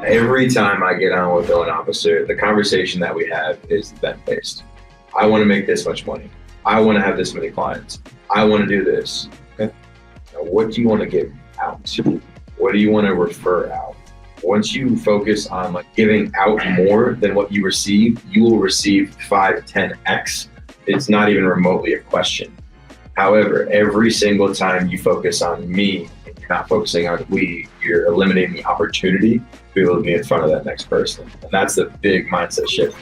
Every time I get on with an officer, the conversation that we have is event-based. I want to make this much money. I want to have this many clients. I want to do this. Okay. Now, what do you want to give out? What do you want to refer out? Once you focus on like giving out more than what you receive, you will receive 5, 10x. It's not even remotely a question. However, every single time you focus on me, and you're not focusing on we, you're eliminating the opportunity to be able to be in front of that next person. And that's the big mindset shift.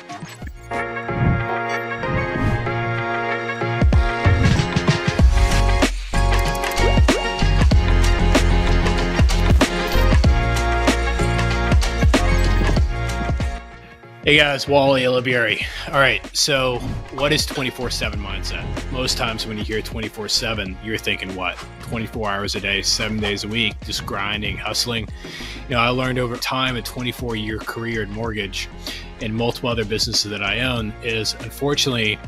Hey guys, Wally and Caleb. All right, so what is 24/7 mindset? Most times when you hear 24/7, you're thinking what? 24 hours a day, 7 days a week, just grinding, hustling. You know, I learned over time a 24-year career in mortgage and multiple other businesses that I own is unfortunately,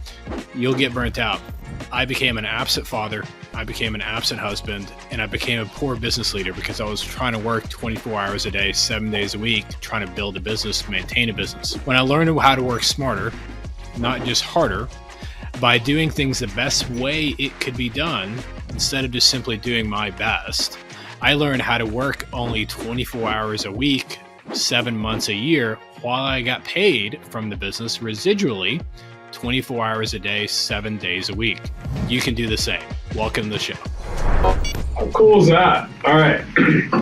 you'll get burnt out. I became an absent father, I became an absent husband, and I became a poor business leader because I was trying to work 24 hours a day, 7 days a week, trying to build a business, maintain a business. When I learned how to work smarter, not just harder, by doing things the best way it could be done, instead of just simply doing my best, I learned how to work only 24 hours a week, 7 months a year, while I got paid from the business residually 24 hours a day, 7 days a week. You can do the same. Welcome to the show. How cool is that? All right.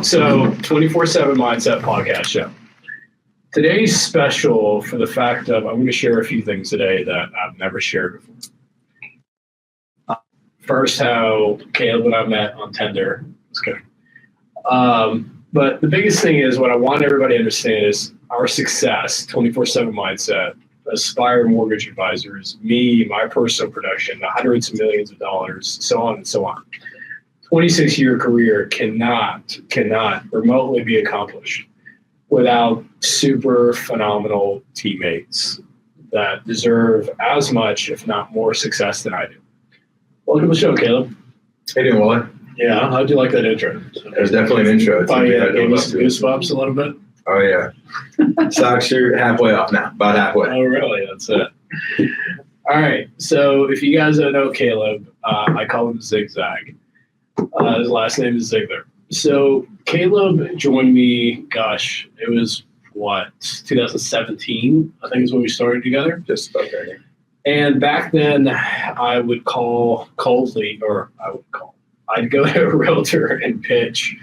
So 24/7 Mindset Podcast Show. Today's special for the fact of I'm going to share a few things today that I've never shared before. First, how Caleb and I met on Tinder. It's good. But the biggest thing is what I want everybody to understand is our success, 24/7 Mindset, Aspire Mortgage Advisors, me, my personal production, the hundreds of millions of dollars, so on and so on. 26-year career cannot remotely be accomplished without super phenomenal teammates that deserve as much, if not more, success than I do. Welcome to the show, Caleb. How you doing, Wally? Yeah, how'd you like that intro? It was definitely an intro. Gave you some goosebumps a little bit? Oh, yeah. Socks are halfway off now, about halfway. Oh, really? That's it. All right. So if you guys don't know Caleb, I call him Zigzag. His last name is Ziegler. So Caleb joined me, gosh, it was 2017, I think is when we started together. Just about there. And back then I would call coldly, I'd go to a realtor and pitch,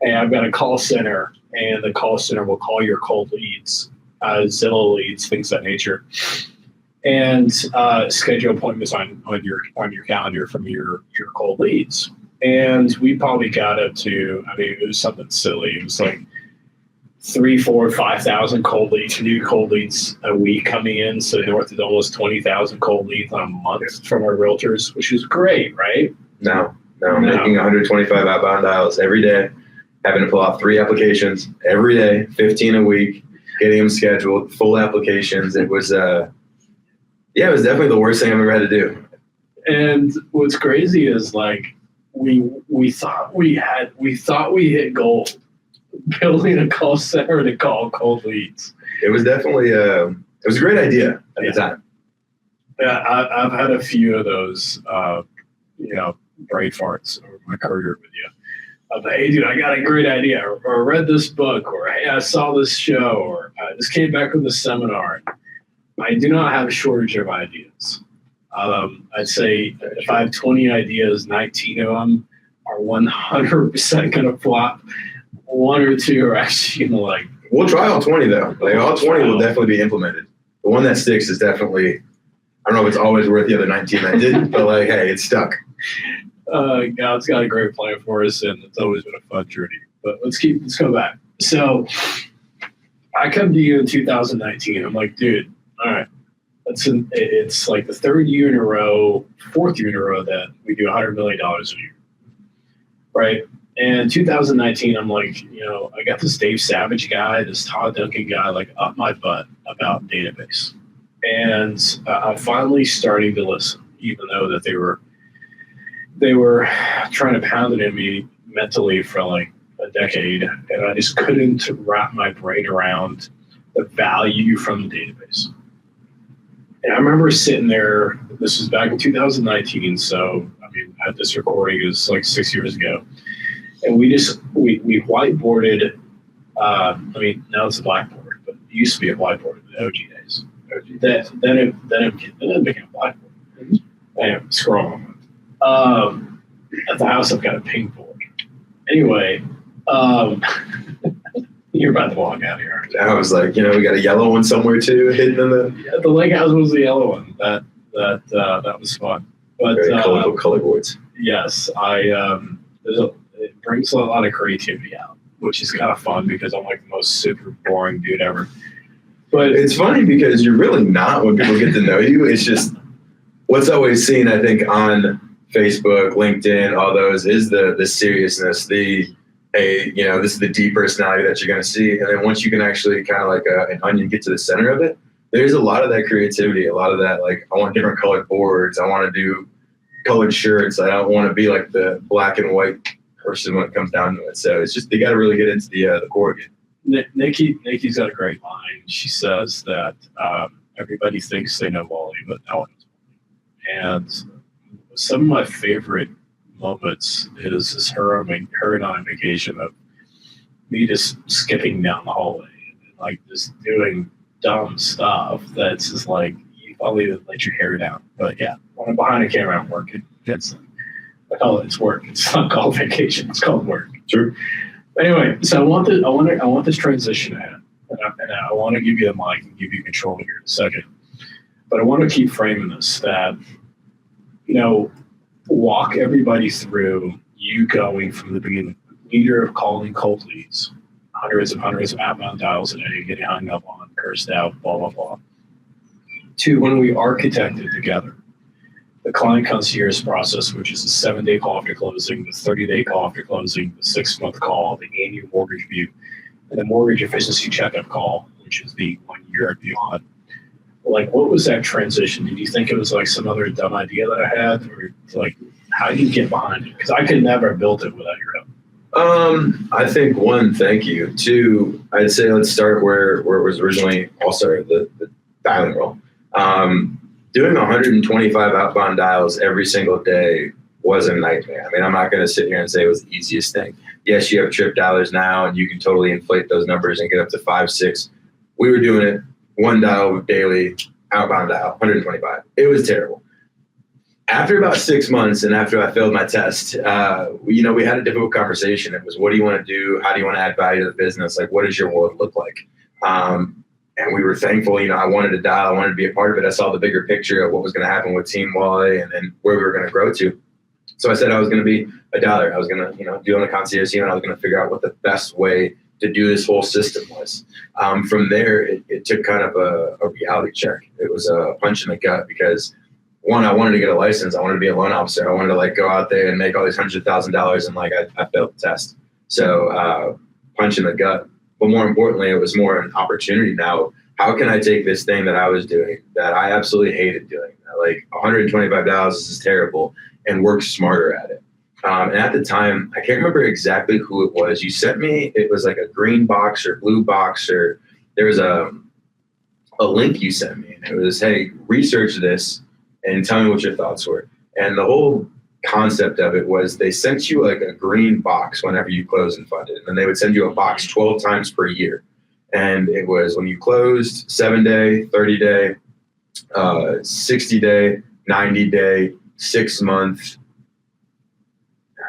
and I've got a call center, and the call center will call your cold leads, Zillow leads, things of that nature, and schedule appointments on your calendar from your cold leads. And we probably got up to, it was something silly. It was like 3,000, 4,000, 5,000 cold leads, new cold leads a week coming in. So north of almost 20,000 cold leads on a month from our realtors, which is great, right? No, making 125 outbound dials every day, having to pull out 3 applications every day, 15 a week, getting them scheduled, full applications. It was, it was definitely the worst thing I've ever had to do. And what's crazy is like, we thought we hit gold building a call center to call cold leads. It was definitely it was a great idea at the time. Yeah, I've had a few of those brain farts over my career with you. I'm like, hey dude, I got a great idea, or read this book, or hey, I saw this show, or I just came back from the seminar. I do not have a shortage of ideas. I'd say if I have 20 ideas, 19 of them are 100% going to flop. 1 or 2 are actually going to like. We'll try all 20 though. Like all 20 will definitely be implemented. The one that sticks is definitely, I don't know if it's always worth the other 19 I didn't, but like, hey, it's stuck. God's got a great plan for us, and it's always been a fun journey. But let's go back. So I come to you in 2019. I'm like, dude, all right. It's like the 4th year in a row that we do $100 million a year, right? And 2019, I'm like, I got this Dave Savage guy, this Todd Duncan guy, like up my butt about database, and I'm finally starting to listen, even though that they were trying to pound it in me mentally for like a decade, and I just couldn't wrap my brain around the value from the database. And I remember sitting there, this was back in 2019, so I mean, at this recording is like 6 years ago. And we whiteboarded, now it's a blackboard, but it used to be a whiteboard in the OG days. Then it became a blackboard. Anyway, scroll on. At the house, I've got a ping board. Anyway, you're about to walk out here. I was like, we got a yellow one somewhere too, hidden in the. Yeah, the lake house was the yellow one. That was fun. But very colorful color boards. Yes, it brings a lot of creativity out, which is kind of fun because I'm like the most super boring dude ever. But it's funny because you're really not when people get to know you. It's just what's always seen, I think, on Facebook, LinkedIn, all those is the seriousness, this is the deep personality that you're going to see. And then once you can actually kind of like an onion get to the center of it, there's a lot of that creativity, a lot of that, like, I want different colored boards. I want to do colored shirts. I don't want to be like the black and white person when it comes down to it. So it's just, they got to really get into the core again. Nikki's got a great line. She says that everybody thinks they know Wally, but no one knows Wally. And some of my favorite moments is her and I on vacation of me just skipping down the hallway and like just doing dumb stuff that's just like, you probably let your hair down. But yeah, when I'm behind a camera, I'm working. I call it's work. It's not called vacation. It's called work. True. Anyway, so I want this transition ahead, and I want to give you the mic and give you control here in a second. But I want to keep framing this that, walk everybody through you going from the beginning, leader of calling cold leads, hundreds of outbound dials a day, getting hung up on, cursed out, blah, blah, blah, to when we architected together the client concierge process, which is the 7-day call after closing, the 30-day call after closing, the 6-month call, the annual mortgage review, and the mortgage efficiency checkup call, which is the 1 year and beyond. Like, what was that transition? Did you think it was like some other dumb idea that I had, or like, how do you get behind it? Because I could never have built it without your help. I think one, thank you. Two, I'd say let's start where it was originally all started, the dialing roll. Doing 125 outbound dials every single day was a nightmare. I mean, I'm not going to sit here and say it was the easiest thing. Yes, you have trip dialers now, and you can totally inflate those numbers and get up to 5, 6. We were doing it 1 dial daily, outbound dial, 125. It was terrible. After about 6 months, and after I failed my test, we had a difficult conversation. It was, what do you want to do? How do you want to add value to the business? Like, what does your world look like? And we were thankful, I wanted to dial, I wanted to be a part of it. I saw the bigger picture of what was going to happen with Team Wally and then where we were going to grow to. So I said I was going to be a dialer. I was going to, do on the concierge team, and I was going to figure out what the best way to do this whole system was. From there, it took kind of a reality check. It was a punch in the gut because, one, I wanted to get a license. I wanted to be a loan officer. I wanted to go out there and make all these $100,000, and I failed the test. So punch in the gut. But more importantly, it was more an opportunity now. How can I take this thing that I was doing that I absolutely hated doing, $125 is terrible, and work smarter at it? And at the time, I can't remember exactly who it was. You sent me, it was like a green box or blue box, or there was a link you sent me. And it was, hey, research this and tell me what your thoughts were. And the whole concept of it was they sent you like a green box whenever you closed and funded. And then they would send you a box 12 times per year. And it was when you closed, 7-day, 30-day, 60-day, 90-day, 6-month.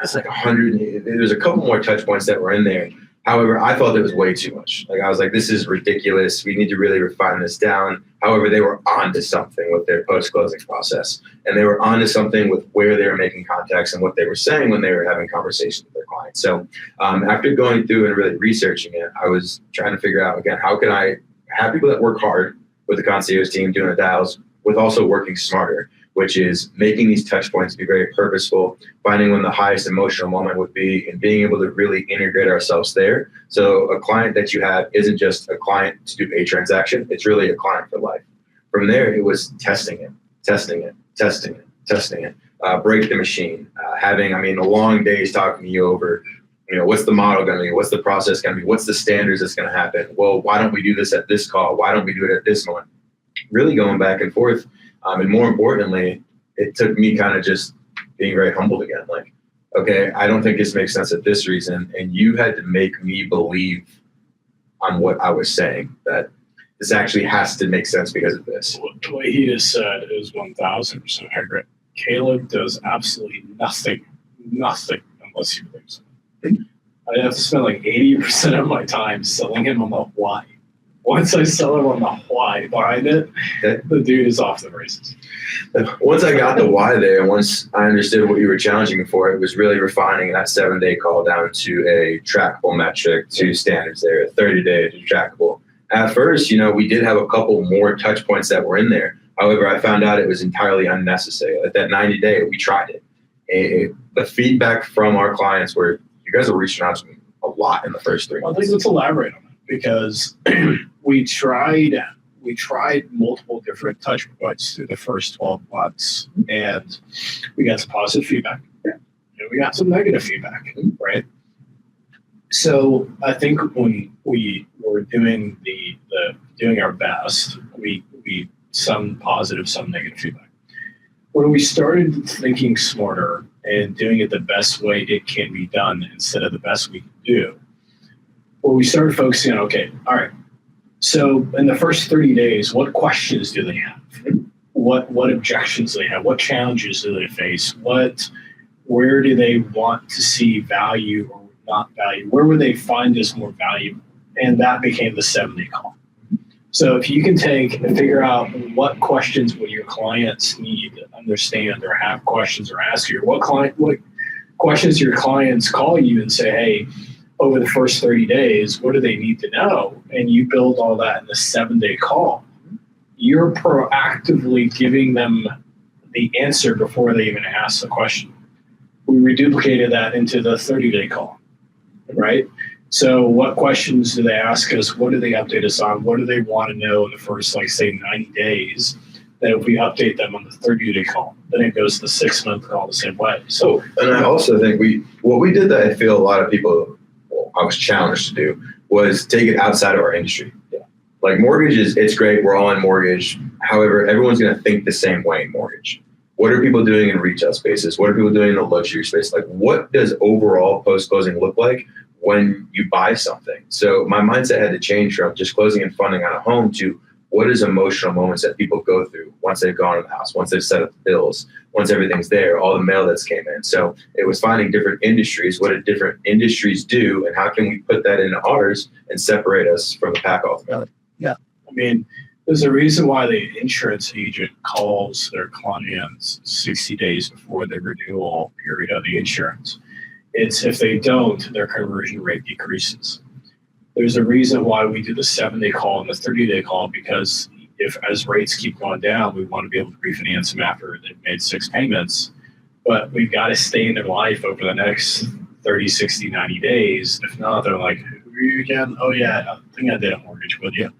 It's like 100. There's a couple more touch points that were in there. However, I thought it was way too much. I was like, this is ridiculous. We need to really refine this down. However, they were onto something with their post-closing process. And they were onto something with where they were making contacts and what they were saying when they were having conversations with their clients. So after going through and really researching it, I was trying to figure out, again, how can I have people that work hard with the concierge team doing the dials with also working smarter, which is making these touch points be very purposeful, finding when the highest emotional moment would be, and being able to really integrate ourselves there. So a client that you have isn't just a client to do a transaction, it's really a client for life. From there, it was testing it, break the machine, having the long days talking you over What's the model going to be? What's the process going to be? What's the standards that's going to happen? Well, why don't we do this at this call? Why don't we do it at this moment? Really going back and forth. And more importantly, it took me kind of just being very humbled again. Like, okay, I don't think this makes sense at this reason. And you had to make me believe on what I was saying, that this actually has to make sense because of this. What he just said is 1,000% accurate. Caleb does absolutely nothing unless he believes it. I have to spend like 80% of my time selling him on the why. Once I sell him on the why behind it, the dude is off the races. Once I got the why there, once I understood what you were challenging me for, it was really refining that 7-day call down to a trackable metric, to standards there, a 30-day to trackable. At first, we did have a couple more touch points that were in there. However, I found out it was entirely unnecessary. At that 90-day, we tried it. The feedback from our clients were, you guys are reaching out to me a lot in the first 3 months. I think let's elaborate on it, because we tried multiple different touch points through the first 12 months, and we got some positive feedback. Yeah. And we got some negative feedback, right? So I think when we were doing doing our best, we some positive, some negative feedback. When we started thinking smarter and doing it the best way it can be done instead of the best we can do, well, we started focusing on, okay, all right, so in the first 30 days, what questions do they have? What objections do they have? What challenges do they face? Where do they want to see value or not value? Where would they find us more valuable? And that became the 7-day call. So if you can take and figure out what questions would your clients need to understand or have questions or ask you, what questions your clients call you and say, hey, over the first 30 days, what do they need to know? And you build all that in the 7-day call. You're proactively giving them the answer before they even ask the question. We reduplicated that into the 30-day call, right? So what questions do they ask us? What do they update us on? What do they want to know in the first, 90 days? That if we update them on the 30-day call, then it goes to the 6-month call the same way. So, and I also think what we did that I feel a lot of people, I was challenged to do, was take it outside of our industry. Yeah. Like mortgages, it's great. We're all in mortgage. However, everyone's going to think the same way in mortgage. What are people doing in retail spaces? What are people doing in the luxury space? Like, what does overall post-closing look like when you buy something? So my mindset had to change from just closing and funding on a home to what is emotional moments that people go through once they've gone to the house, once they've set up the bills, once everything's there, all the mail that's came in. So it was finding different industries, what do different industries do, and how can we put that into ours and separate us from the pack altogether? Yeah. I mean, there's a reason why the insurance agent calls their clients 60 days before the renewal period of the insurance. It's if they don't, their conversion rate decreases. There's a reason why we do the 7-day call and the 30-day call, because as rates keep going down, we want to be able to refinance them after they've made 6 payments. But we've got to stay in their life over the next 30, 60, 90 days. If not, they're like, who are you again? Oh, yeah, I think I did a mortgage with you.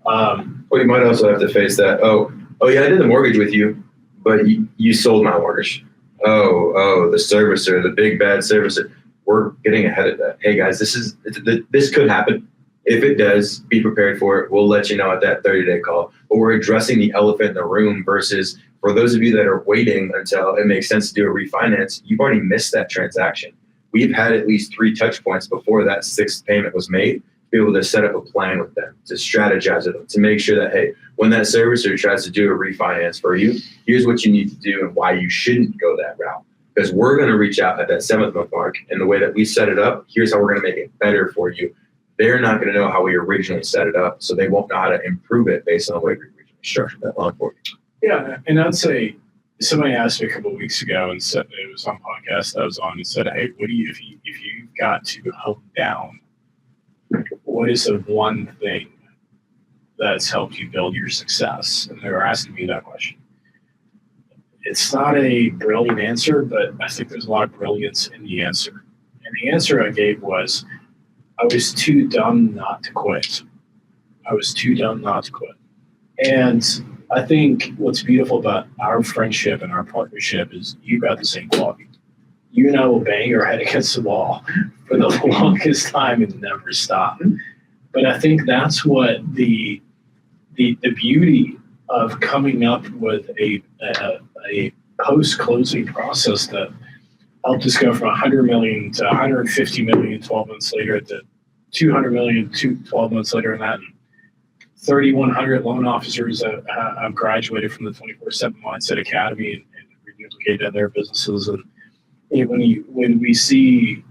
Well, you might also have to face that. Oh, yeah, I did the mortgage with you, but you sold my mortgage. Oh, the servicer, the big bad servicer. We're getting ahead of that. Hey guys, this could happen. If it does, be prepared for it. We'll let you know at that 30-day call. But we're addressing the elephant in the room versus for those of you that are waiting until it makes sense to do a refinance, you've already missed that transaction. We've had at least 3 touch points before that 6th payment was made to be able to set up a plan with them, to strategize with them, to make sure that, hey, when that servicer tries to do a refinance for you, here's what you need to do and why you shouldn't go that route. Because we're going to reach out at that 7th month mark, and the way that we set it up, here's how we're going to make it better for you. They're not going to know how we originally set it up, so they won't know how to improve it based on the way we originally structured that loan for you. Yeah, and I'd say somebody asked me a couple of weeks ago and said it was on a podcast I was on and said, "Hey, what do you if you've got to hone down? What is the one thing that's helped you build your success?" And they were asking me that question. It's not a brilliant answer, but I think there's a lot of brilliance in the answer. And the answer I gave was, I was too dumb not to quit. And I think what's beautiful about our friendship and our partnership is you've got the same quality. you and I will bang our head against the wall for the longest time and never stop. But I think that's what the beauty of coming up with a post-closing process that helped us go from 100 million to 150 million 12 months later to 200 million 12 months later, and that 3,100 loan officers have graduated from the 24/7 Mindset Academy and reduplicated their businesses. And when we see,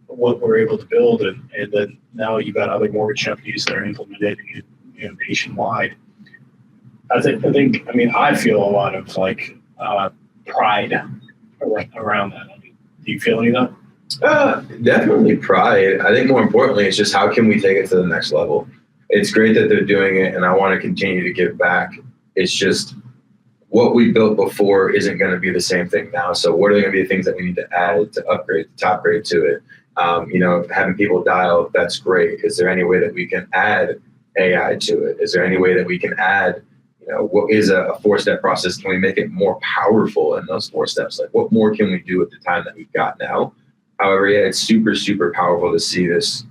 what we're able to build, and then now you've got other mortgage companies that are implementing it, nationwide. I feel a lot of pride around that. Do you feel any of that? Definitely pride. I think more importantly, it's just how can we take it to the next level? It's great that they're doing it, and I want to continue to give back. It's just what we built before isn't going to be the same thing now. So what are going to be the things that we need to add, to upgrade, to top grade to it? Having people dial, that's great. Is there any way that we can add AI to it? Is there any way that we can add, what is a 4-step process? Can we make it more powerful in those 4 steps? Like, what more can we do with the time that we've got now? However, yeah, it's super, super powerful to see this,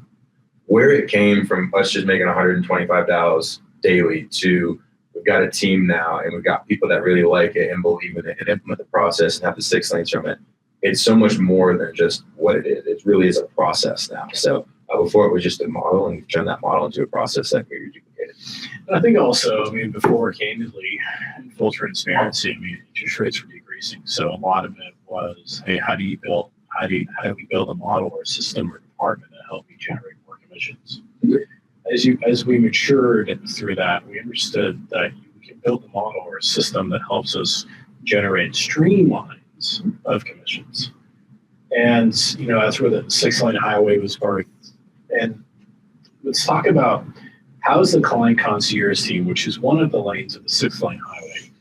where it came from us just making $125 daily to we've got a team now and we've got people that really like it and believe in it and implement the process and have the 6 lanes from it. It's so much more than just what it is. It really is a process now. So before it was just a model, and we've turned that model into a process that we duplicated. I think also, before, candidly, in full transparency, interest rates were decreasing. So a lot of it was, hey, how do we build a model or a system or department that help you generate more commissions? As we matured through that, we understood that we can build a model or a system that helps us generate streamlines of commissions. And, that's where the 6-lane highway was birthed. And let's talk about how's the Client Concierge team, which is one of the lanes of the 6-lane highway,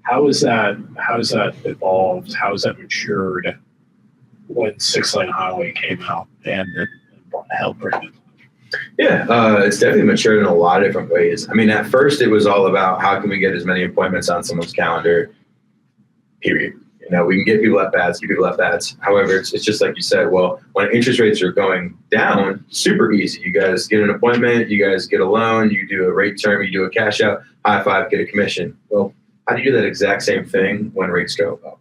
how has that evolved? How has that matured when 6-lane highway came out and helped bring it? Yeah, it's definitely matured in a lot of different ways. At first it was all about how can we get as many appointments on someone's calendar, period. We can get people at bats, give people at bats. However, it's just like you said, well, when interest rates are going down, super easy. You guys get an appointment, you guys get a loan, you do a rate term, you do a cash out, high five, get a commission. Well, how do you do that exact same thing when rates go up?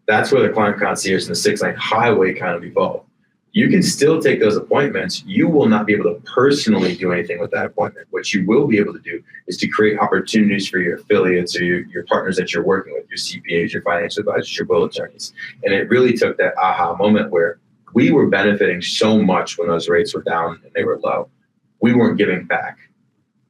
That's where the Client Concierge and the 6-lane highway kind of evolved. You can still take those appointments. You will not be able to personally do anything with that appointment. What you will be able to do is to create opportunities for your affiliates or your partners that you're working with, your CPAs, your financial advisors, your will attorneys. And it really took that aha moment where we were benefiting so much when those rates were down and they were low. We weren't giving back.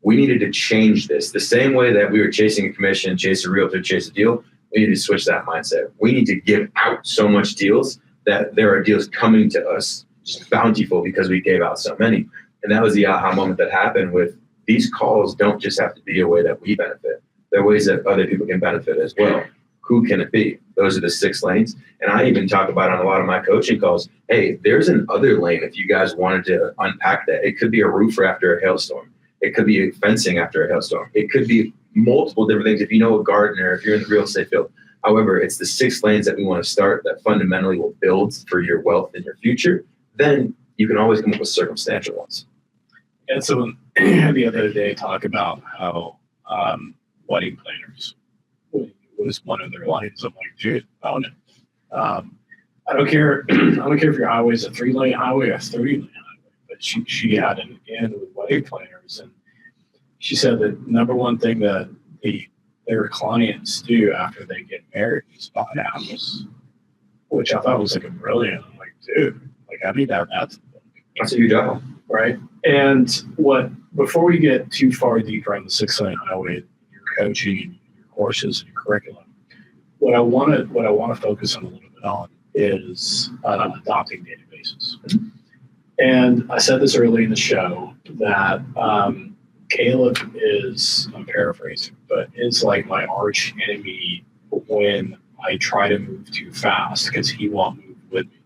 We needed to change this. The same way that we were chasing a commission, chase a realtor, chase a deal, we need to switch that mindset. We need to give out so much deals that there are deals coming to us just bountiful because we gave out so many. And that was the aha moment that happened with these calls. Don't just have to be a way that we benefit. There are ways that other people can benefit as well. Who can it be? Those are the 6 lanes. And I even talk about on a lot of my coaching calls, hey, there's an other lane if you guys wanted to unpack that. It could be a roofer after a hailstorm. It could be fencing after a hailstorm. It could be multiple different things. If you know a gardener, if you're in the real estate field. However, it's the 6 lanes that we want to start that fundamentally will build for your wealth in your future. Then you can always come up with circumstantial ones. And so the other day, talk about how wedding planners was one of their lines. I'm like, dude, found it. I don't care. I don't care if your highway is a 3-lane highway or a 30-lane highway. But she had an in with wedding planners, and she said that number one thing that their clients do after they get married is buy a house, which I thought was brilliant. I'm like, dude, I need that. That's a huge job, right? And before we get too far deeper on the 6-lane highway, your coaching, your courses, and your curriculum, what I want to focus on a little bit on is adopting databases. And I said this early in the show that Caleb is, I'm paraphrasing, but is like my arch enemy when I try to move too fast because he won't move with me.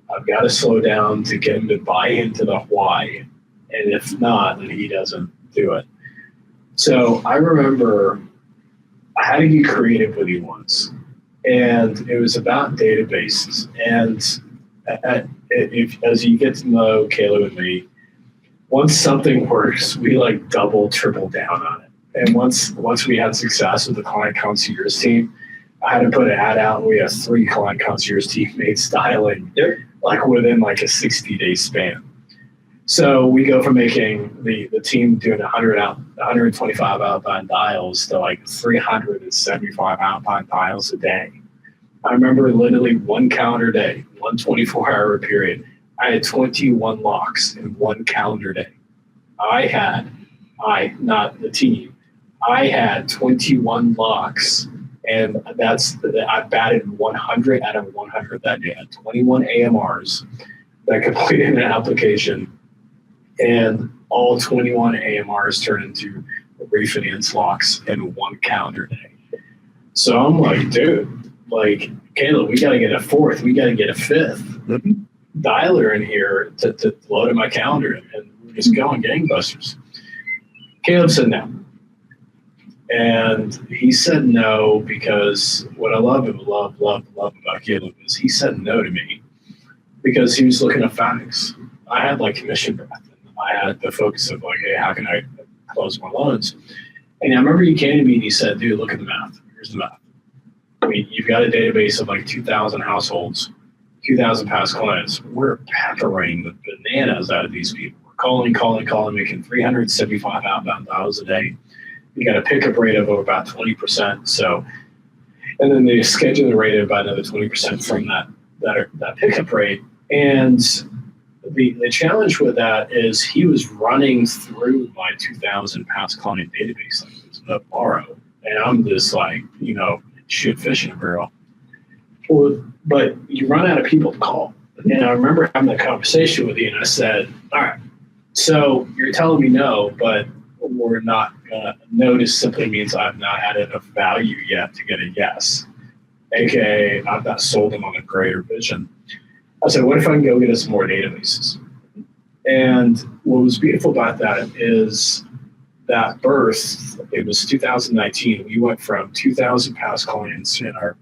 I've got to slow down to get him to buy into the why. And if not, then he doesn't do it. So I remember I had to get creative with you once. And it was about databases. And as you get to know Caleb and me, once something works, we like double, triple down on it. And once we had success with the Client Concierge team, I had to put an ad out, and we have 3 Client Concierge teammates dialing like within like a 60-day span. So we go from making the team doing 125 outbound dials to like 375 outbound dials a day. I remember literally one calendar day, one 24-hour period, I had 21 locks in one calendar day. Not the team, I had 21 locks, and I batted 100 out of 100 that day. I had 21 AMRs that completed an application, and all 21 AMRs turned into refinance locks in one calendar day. So I'm like, dude, like, Caleb, we got to get a 4th, we got to get a 5th dialer in here to load in my calendar, and we're just going gangbusters. Caleb said no. And he said no because what I love about Caleb is he said no to me because he was looking at facts. I had like commission breath. I had the focus of like, hey, how can I close my loans? And I remember he came to me and he said, dude, look at the math. Here's the math. I mean, you've got a database of like 2,000 households, 2,000 past clients. We're peppering the bananas out of these people. We're calling, making 375 outbound dials a day. You got a pickup rate of about 20%. So, and then the scheduling rate of about another 20% from that pickup rate. And the challenge with that is he was running through my 2,000 past client database like it was no borrow. And I'm just like, shoot fish in a barrel. Well, but you run out of people to call. And I remember having that conversation with you, and I said, all right, so you're telling me no, but we're not going to. No just simply means I've not added enough value yet to get a yes. AKA, I've not sold them on a greater vision. I said, what if I can go get us more databases? And what was beautiful about that is that birth, it was 2019. We went from 2,000 past clients in our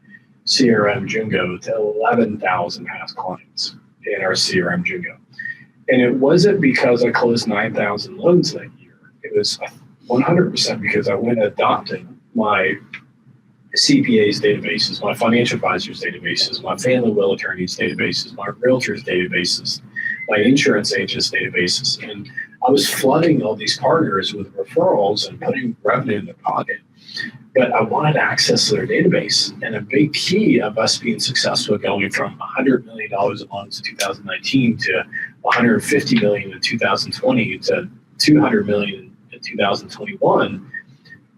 CRM Jingo to 11,000 past clients in our CRM Jingo. And it wasn't because I closed 9,000 loans that year. It was 100% because I went adopting my CPAs databases, my financial advisors databases, my family will attorneys databases, my realtors databases, my insurance agents databases. And I was flooding all these partners with referrals and putting revenue in their pocket. But I wanted access to their database. And a big key of us being successful going from $100 million in loans in 2019 to $150 million in 2020 to $200 million in 2021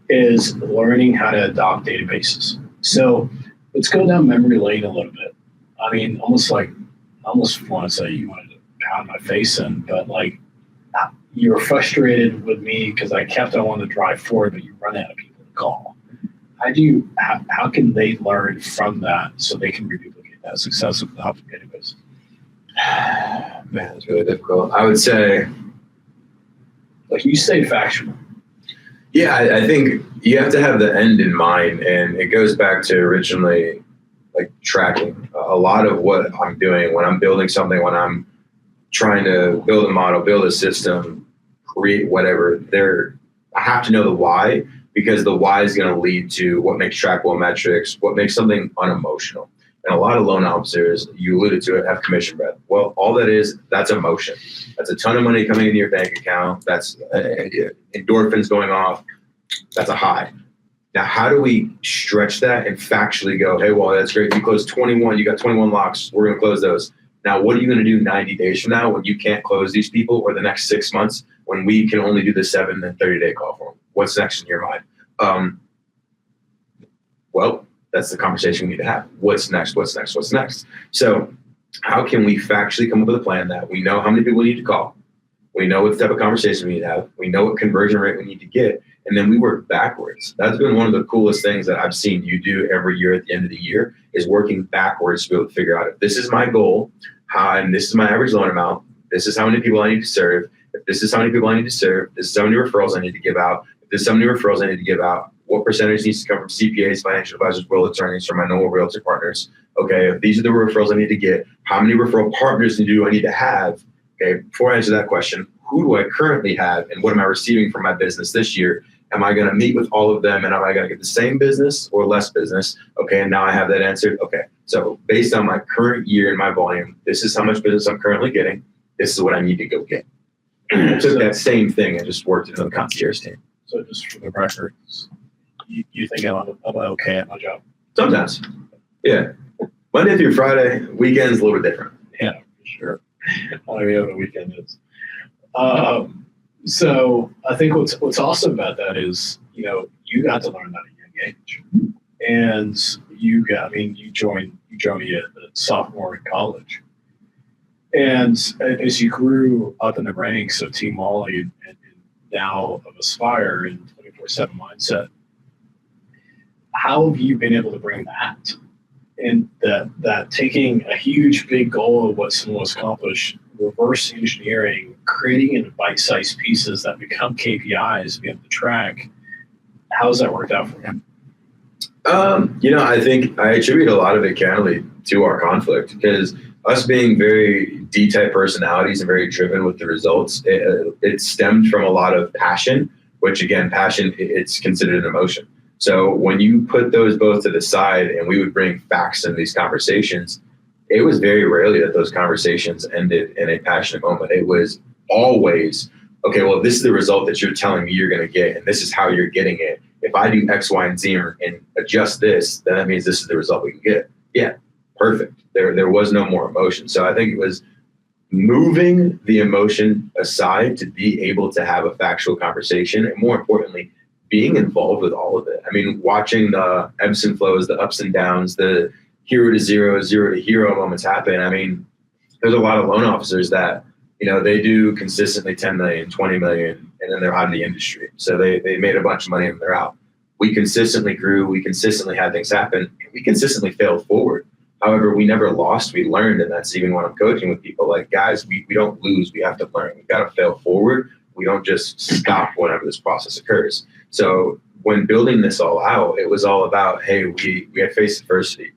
is learning how to adopt databases. So let's go down memory lane a little bit. I mean, almost want to say you wanted to pound my face in, but like you were frustrated with me because I kept on wanting to drive forward, but you run out of people to call. How can they learn from that so they can reduplicate that success with the help of database? Man, it's really difficult. I would say, like, you stay factual. Yeah, I think you have to have the end in mind, and it goes back to originally like tracking. A lot of what I'm doing when I'm building something, when I'm trying to build a model, build a system, create whatever, I have to know the why, because the why is going to lead to what makes trackable metrics, what makes something unemotional. And a lot of loan officers, you alluded to it, have commission breath. Well, all that is, that's emotion. That's a ton of money coming into your bank account. That's endorphins going off. That's a high. Now, how do we stretch that and factually go, hey, well, that's great. You closed 21. You got 21 locks. We're going to close those. Now, what are you going to do 90 days from now when you can't close these people, or the next 6 months when we can only do the 7 and 30-day call for them? What's next in your mind? Well, that's the conversation we need to have. What's next? So how can we factually come up with a plan that we know how many people we need to call? We know what type of conversation we need to have. We know what conversion rate we need to get. And then we work backwards. That's been one of the coolest things that I've seen you do every year at the end of the year, is working backwards to be able to figure out if this is my goal, and this is my average loan amount, this is how many people I need to serve. If this is how many people I need to serve, this is how many referrals I need to give out. If this is how many referrals I need to give out, what percentage needs to come from CPAs, financial advisors, will attorneys, from my normal realtor partners. Okay, if these are the referrals I need to get, how many referral partners do I need to have? Okay, before I answer that question, who do I currently have and what am I receiving from my business this year? Am I going to meet with all of them and am I going to get the same business or less business? Okay, and now I have that answered. Okay, so based on my current year and my volume, this is how much business I'm currently getting. This is what I need to go get. I took that same thing and just worked it on the concierge team. So just for the record, you think I'm okay at my job? Sometimes. Yeah. Monday through Friday, weekends a little bit different. Yeah, for sure. I don't even know what a weekend is. So I think what's awesome about that is, you got to learn that at a young age. And you joined me at sophomore in college. And as you grew up in the ranks of Team Wally and now of Aspire and 24/7 mindset, how have you been able to bring that? And that taking a huge, big goal of what someone was accomplished, reverse engineering, creating in bite-sized pieces that become KPIs we have to track. How's that worked out for you? I think I attribute a lot of it candidly to our conflict, because us being very D-type personalities and very driven with the results, it stemmed from a lot of passion, which again, passion, it's considered an emotion. So when you put those both to the side and we would bring facts in these conversations, it was very rarely that those conversations ended in a passionate moment. It was always, okay, well, this is the result that you're telling me you're going to get, and this is how you're getting it. If I do X, Y, and Z and adjust this, then that means this is the result we can get. Yeah, perfect. There was no more emotion. So I think it was moving the emotion aside to be able to have a factual conversation, and more importantly, being involved with all of it. I mean, watching the ebbs and flows, the ups and downs, the hero to zero, zero to hero moments happen. I mean, there's a lot of loan officers that, they do consistently 10 million, 20 million, and then they're out of the industry. So they made a bunch of money and they're out. We consistently grew. We consistently had things happen. We consistently failed forward. However, we never lost. We learned, and that's even when I'm coaching with people. Like, guys, we don't lose. We have to learn. We've got to fail forward. We don't just stop whenever this process occurs. So when building this all out, it was all about, hey, we had faced adversity.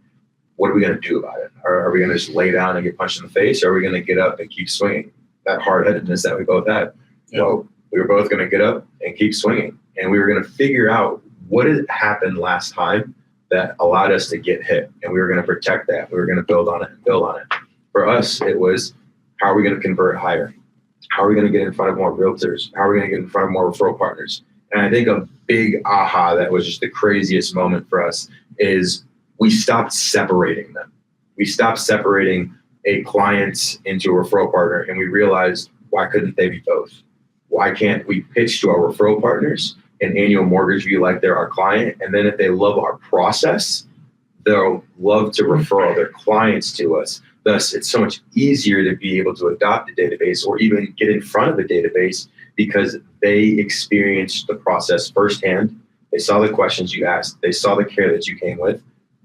What are we going to do about it? Are we going to just lay down and get punched in the face, or are we going to get up and keep swinging? That hard-headedness that we both had. Yeah. Well, we were both going to get up and keep swinging, and we were going to figure out what had happened last time that allowed us to get hit, and we were going to protect that. We were going to build on it and build on it. For us, it was, how are we going to convert higher? How are we going to get in front of more realtors? How are we going to get in front of more referral partners? And I think a big aha that was just the craziest moment for us is we stopped separating them. We stopped separating a client into a referral partner, and we realized, why couldn't they be both? Why can't we pitch to our referral partners an annual mortgage view like they're our client, and then if they love our process, they'll love to refer their clients to us. Thus, it's so much easier to be able to adopt a database or even get in front of a database because they experienced the process firsthand. They saw the questions you asked. They saw the care that you came with.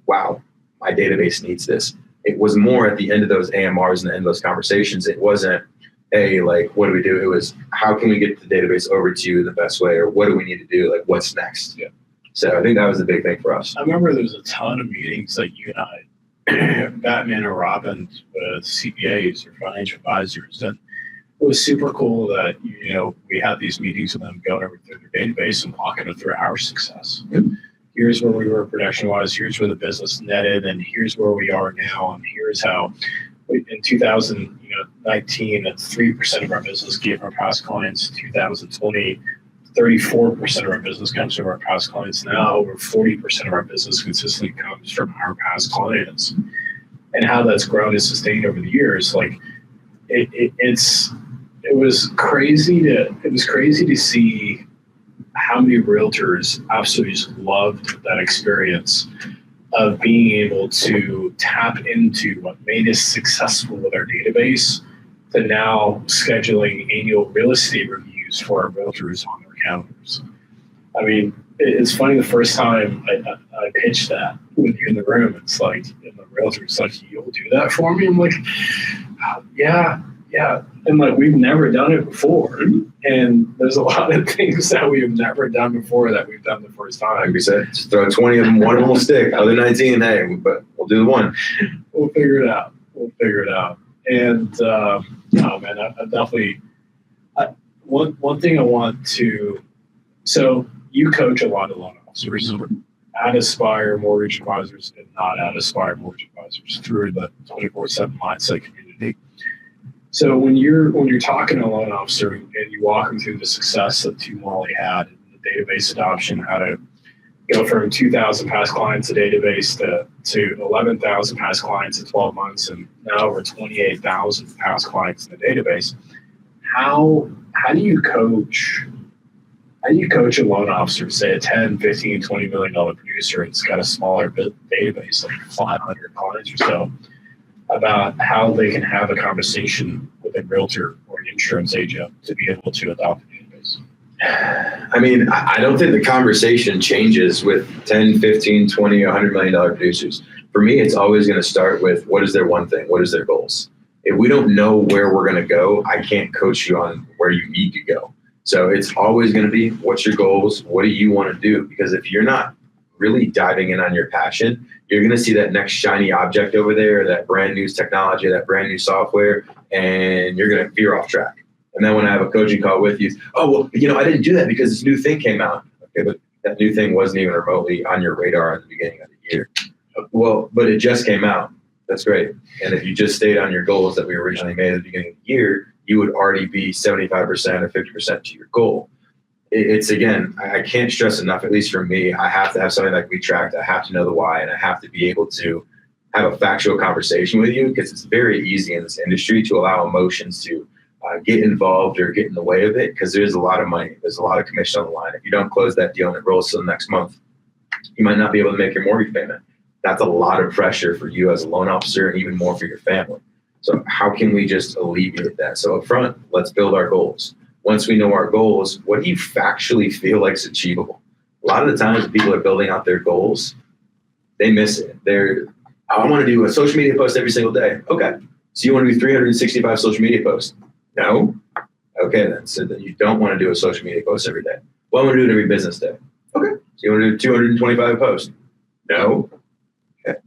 Wow, my database needs this. It was more at the end of those AMRs and the end of those conversations. It wasn't, hey, like, what do we do? It was, how can we get the database over to you the best way? Or what do we need to do? Like, what's next? Yeah. So I think that was the big thing for us. I remember there was a ton of meetings that you and I, Batman and Robin, with CPAs or financial advisors. And it was super cool that, we had these meetings with them going over through their database and walking them through our success. Yep. Here's where we were production-wise, here's where the business netted, and here's where we are now, and here's how in 2019, 3% of our business came from our past clients. 2020, 34% of our business comes from our past clients. Now over 40% of our business consistently comes from our past clients. And how that's grown and sustained over the years, like it was crazy to see how many realtors absolutely just loved that experience of being able to tap into what made us successful with our database to now scheduling annual real estate reviews for our realtors on their calendars. I mean, it's funny, the first time I pitched that with you in the room, it's like, and the realtor's like, you'll do that for me? I'm like, yeah, yeah, and like we've never done it before, and there's a lot of things that we've never done before that we've done the first time. Like we said, just throw 20 of them, one of them will stick. Other 19, hey, but we'll do the one. We'll figure it out. And oh man, I definitely. One thing I want to. So you coach a lot of loan officers at Aspire Mortgage Advisors and not at Aspire Mortgage Advisors through the 24/7 mindset community. So when you're talking to a loan officer and you walk them through the success that Wally had in the database adoption, how to go from 2,000 past clients a database to 11,000 past clients in 12 months and now over 28,000 past clients in the database, how do you coach a loan officer, say a 10, 15, $20 million producer, it's got a smaller database, like 500 clients or so, about how they can have a conversation with a realtor or an insurance agent to be able to adopt a database? I mean, I don't think the conversation changes with 10, 15, 20, $100 million producers. For me, it's always going to start with what is their one thing? What is their goals? If we don't know where we're going to go, I can't coach you on where you need to go. So it's always going to be, what's your goals? What do you want to do? Because if you're not really diving in on your passion, you're going to see that next shiny object over there, that brand new technology, that brand new software, and you're going to veer off track. And then when I have a coaching call with you, oh, well, I didn't do that because this new thing came out. Okay, but that new thing wasn't even remotely on your radar at the beginning of the year. Well, but it just came out. That's great. And if you just stayed on your goals that we originally made at the beginning of the year, you would already be 75% or 50% to your goal. It's, again, I can't stress enough, at least for me, I have to have something that we tracked. I have to know the why, and I have to be able to have a factual conversation with you, because it's very easy in this industry to allow emotions to get involved or get in the way of it, because there's a lot of money. There's a lot of commission on the line. If you don't close that deal and it rolls to the next month, you might not be able to make your mortgage payment. That's a lot of pressure for you as a loan officer, and even more for your family. So how can we just alleviate that? So up front, let's build our goals. Once we know our goals, what do you factually feel like is achievable? A lot of the times when people are building out their goals, they miss it. I want to do a social media post every single day. Okay. So you want to do 365 social media posts? No? Okay then. So then you don't want to do a social media post every day. Well, I want to do it every business day. Okay. So you want to do 225 posts? No? Okay.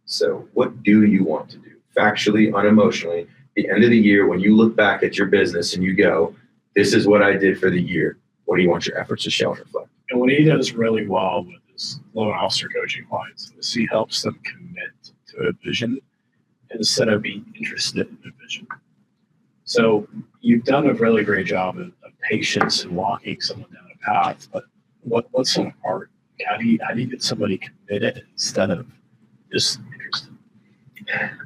So what do you want to do? Factually, unemotionally, the end of the year, when you look back at your business and you go, this is what I did for the year. What do you want your efforts to show and reflect? And what he does really well with his loan officer coaching clients is he helps them commit to a vision instead of being interested in a vision. So you've done a really great job of patience and walking someone down a path, but what's the art? How do you get somebody committed instead of just interested?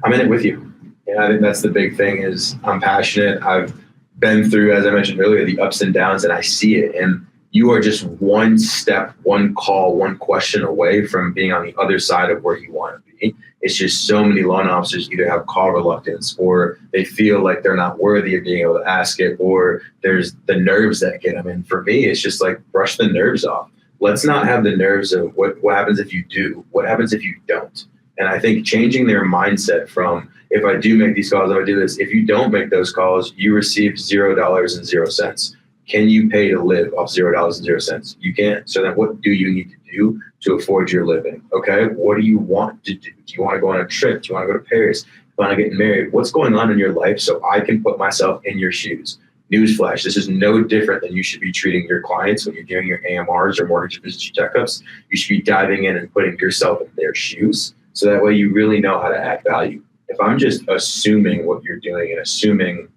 I'm in it with you. And I think that's the big thing is I'm passionate. I've been through, as I mentioned earlier, the ups and downs, and I see it. And you are just one step, one call, one question away from being on the other side of where you want to be. It's just so many loan officers either have call reluctance, or they feel like they're not worthy of being able to ask it, or there's the nerves that get them. And for me, it's just like brush the nerves off. Let's not have the nerves of what happens if you do, what happens if you don't. And I think changing their mindset from, if I do make these calls, if I do this, if you don't make those calls, you receive $0.00. Can you pay to live off $0.00? You can't. So then what do you need to do to afford your living? Okay. What do you want to do? Do you want to go on a trip? Do you want to go to Paris? Do you want to get married? What's going on in your life so I can put myself in your shoes? Newsflash, this is no different than you should be treating your clients when you're doing your AMRs or mortgage efficiency checkups. You should be diving in and putting yourself in their shoes, so that way you really know how to add value. If I'm just assuming what you're doing and assuming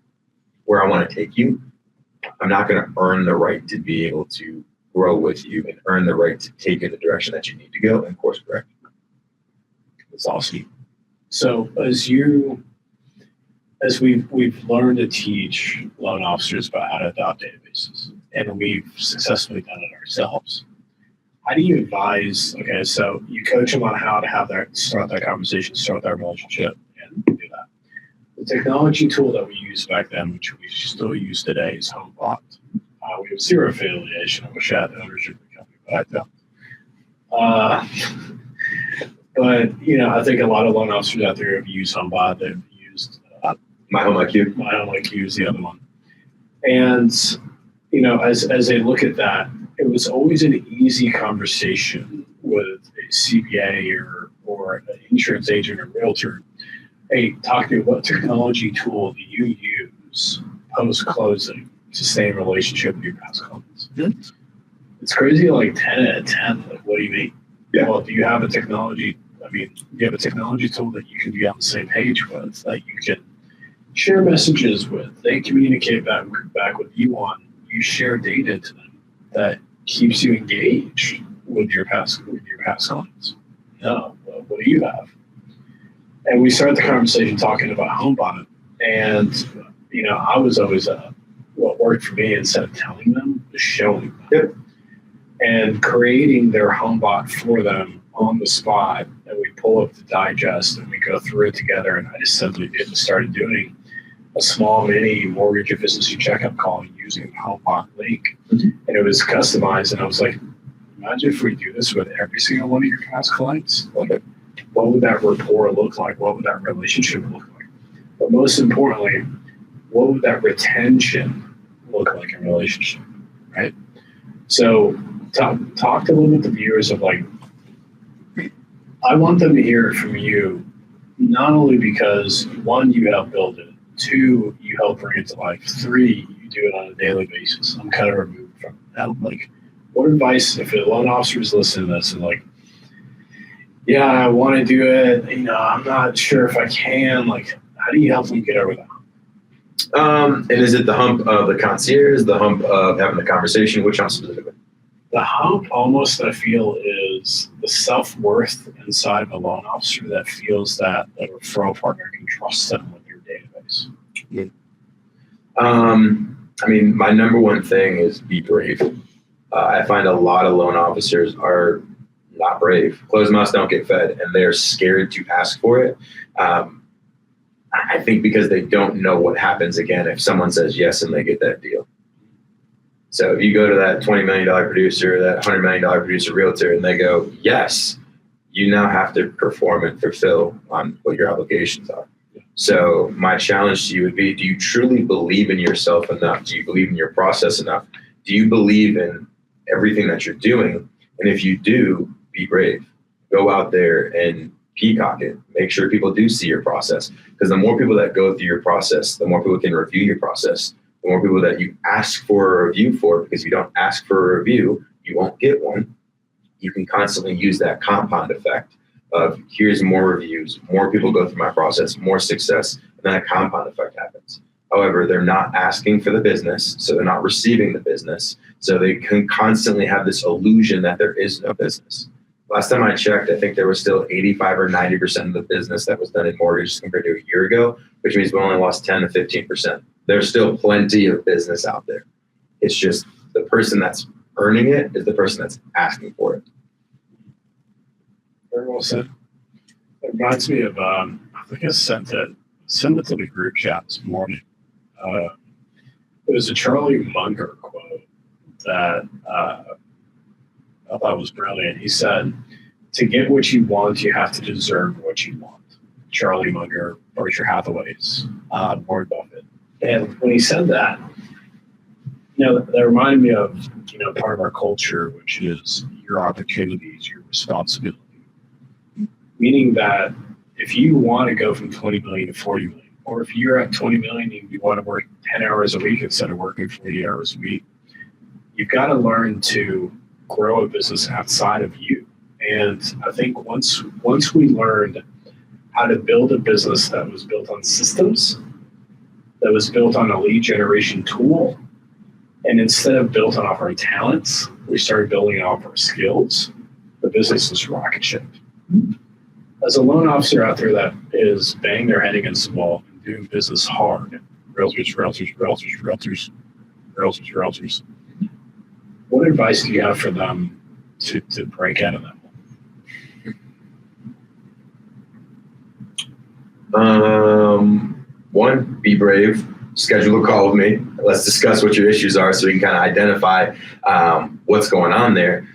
where I want to take you, I'm not going to earn the right to be able to grow with you and earn the right to take you in the direction that you need to go and course correct. That's awesome. So as we've learned to teach loan officers about how to adopt databases, and we've successfully done it ourselves, how do you advise? Okay, so you coach them on how to start that conversation, start that relationship, and do that. The technology tool that we used back then, which we still use today, is HomeBot. We have zero affiliation. I wish I had the ownership of the company, but I don't. But I think a lot of loan officers out there have used HomeBot. They've used My Home IQ. My Home IQ is the other one. And, as they look at that, it was always an easy conversation with a CPA or an insurance agent or realtor. Hey, talk to me, what technology tool do you use post-closing to stay in relationship with your past clients? It's crazy, like 10 out of 10. Like, what do you mean? Yeah. Well, do you have a technology? Do you have a technology tool that you can be on the same page with, that you can share messages with? They communicate back with you on. You share data to them that keeps you engaged with your past clients. No, well, what do you have? And we started the conversation talking about HomeBot, and I was always what worked for me, instead of telling them, is showing them. Yep. And creating their HomeBot for them on the spot, and we pull up the digest and we go through it together. And I just simply started doing a small mini mortgage efficiency checkup call using the HomeBot link, and it was customized. And I was like, imagine if we do this with every single one of your past clients. Like, what would that rapport look like? What would that relationship look like? But most importantly, what would that retention look like in relationship, right? So talk to them with the viewers of, like, I want them to hear it from you, not only because, one, you help build it, two, you help bring it to life, three, you do it on a daily basis. I'm kind of removed from that. Like, what advice, if a loan officer is listening to this and like, yeah, I want to do it, I'm not sure if I can, like, how do you help them get over that? And is it the hump of the concierge, the hump of having the conversation? Which hump specifically? The hump, almost, I feel, is the self-worth inside of a loan officer that feels that a referral partner can trust them with your database. Yeah. My number one thing is be brave. I find a lot of loan officers are not brave. Closed mouths don't get fed, and they're scared to ask for it. I think because they don't know what happens again if someone says yes and they get that deal. So if you go to that $20 million producer, that $100 million producer realtor, and they go, yes, you now have to perform and fulfill on what your obligations are. So my challenge to you would be, do you truly believe in yourself enough? Do you believe in your process enough? Do you believe in everything that you're doing? And if you do, be brave. Go out there and peacock it. Make sure people do see your process. Because the more people that go through your process, the more people can review your process. The more people that you ask for a review for, because if you don't ask for a review, you won't get one. You can constantly use that compound effect of, here's more reviews, more people go through my process, more success, and then a compound effect happens. However, they're not asking for the business, so they're not receiving the business. So they can constantly have this illusion that there is no business. Last time I checked, I think there was still 85 or 90% of the business that was done in mortgages compared to a year ago, which means we only lost 10 to 15%. There's still plenty of business out there. It's just the person that's earning it is the person that's asking for it. Very well said. It reminds me of, I think I sent it to the group chat this morning. It was a Charlie Munger quote that I thought was brilliant. He said, to get what you want, you have to deserve what you want. Charlie Munger, Berkshire Hathaway's Warren Buffett. And when he said that, that reminded me of, part of our culture, which is your opportunities, your responsibility. Meaning that if you want to go from 20 million to 40 million, or if you're at 20 million and you want to work 10 hours a week instead of working 40 hours a week, you've got to learn to grow a business outside of you. And I think once we learned how to build a business that was built on systems, that was built on a lead generation tool, and instead of built on our talents, we started building off our skills, the business was rocket ship. As a loan officer out there that is banging their head against the wall and doing business hard, realtors, what advice do you have for them to break out of that? One, be brave. Schedule a call with me. Let's discuss what your issues are so we can kind of identify what's going on there.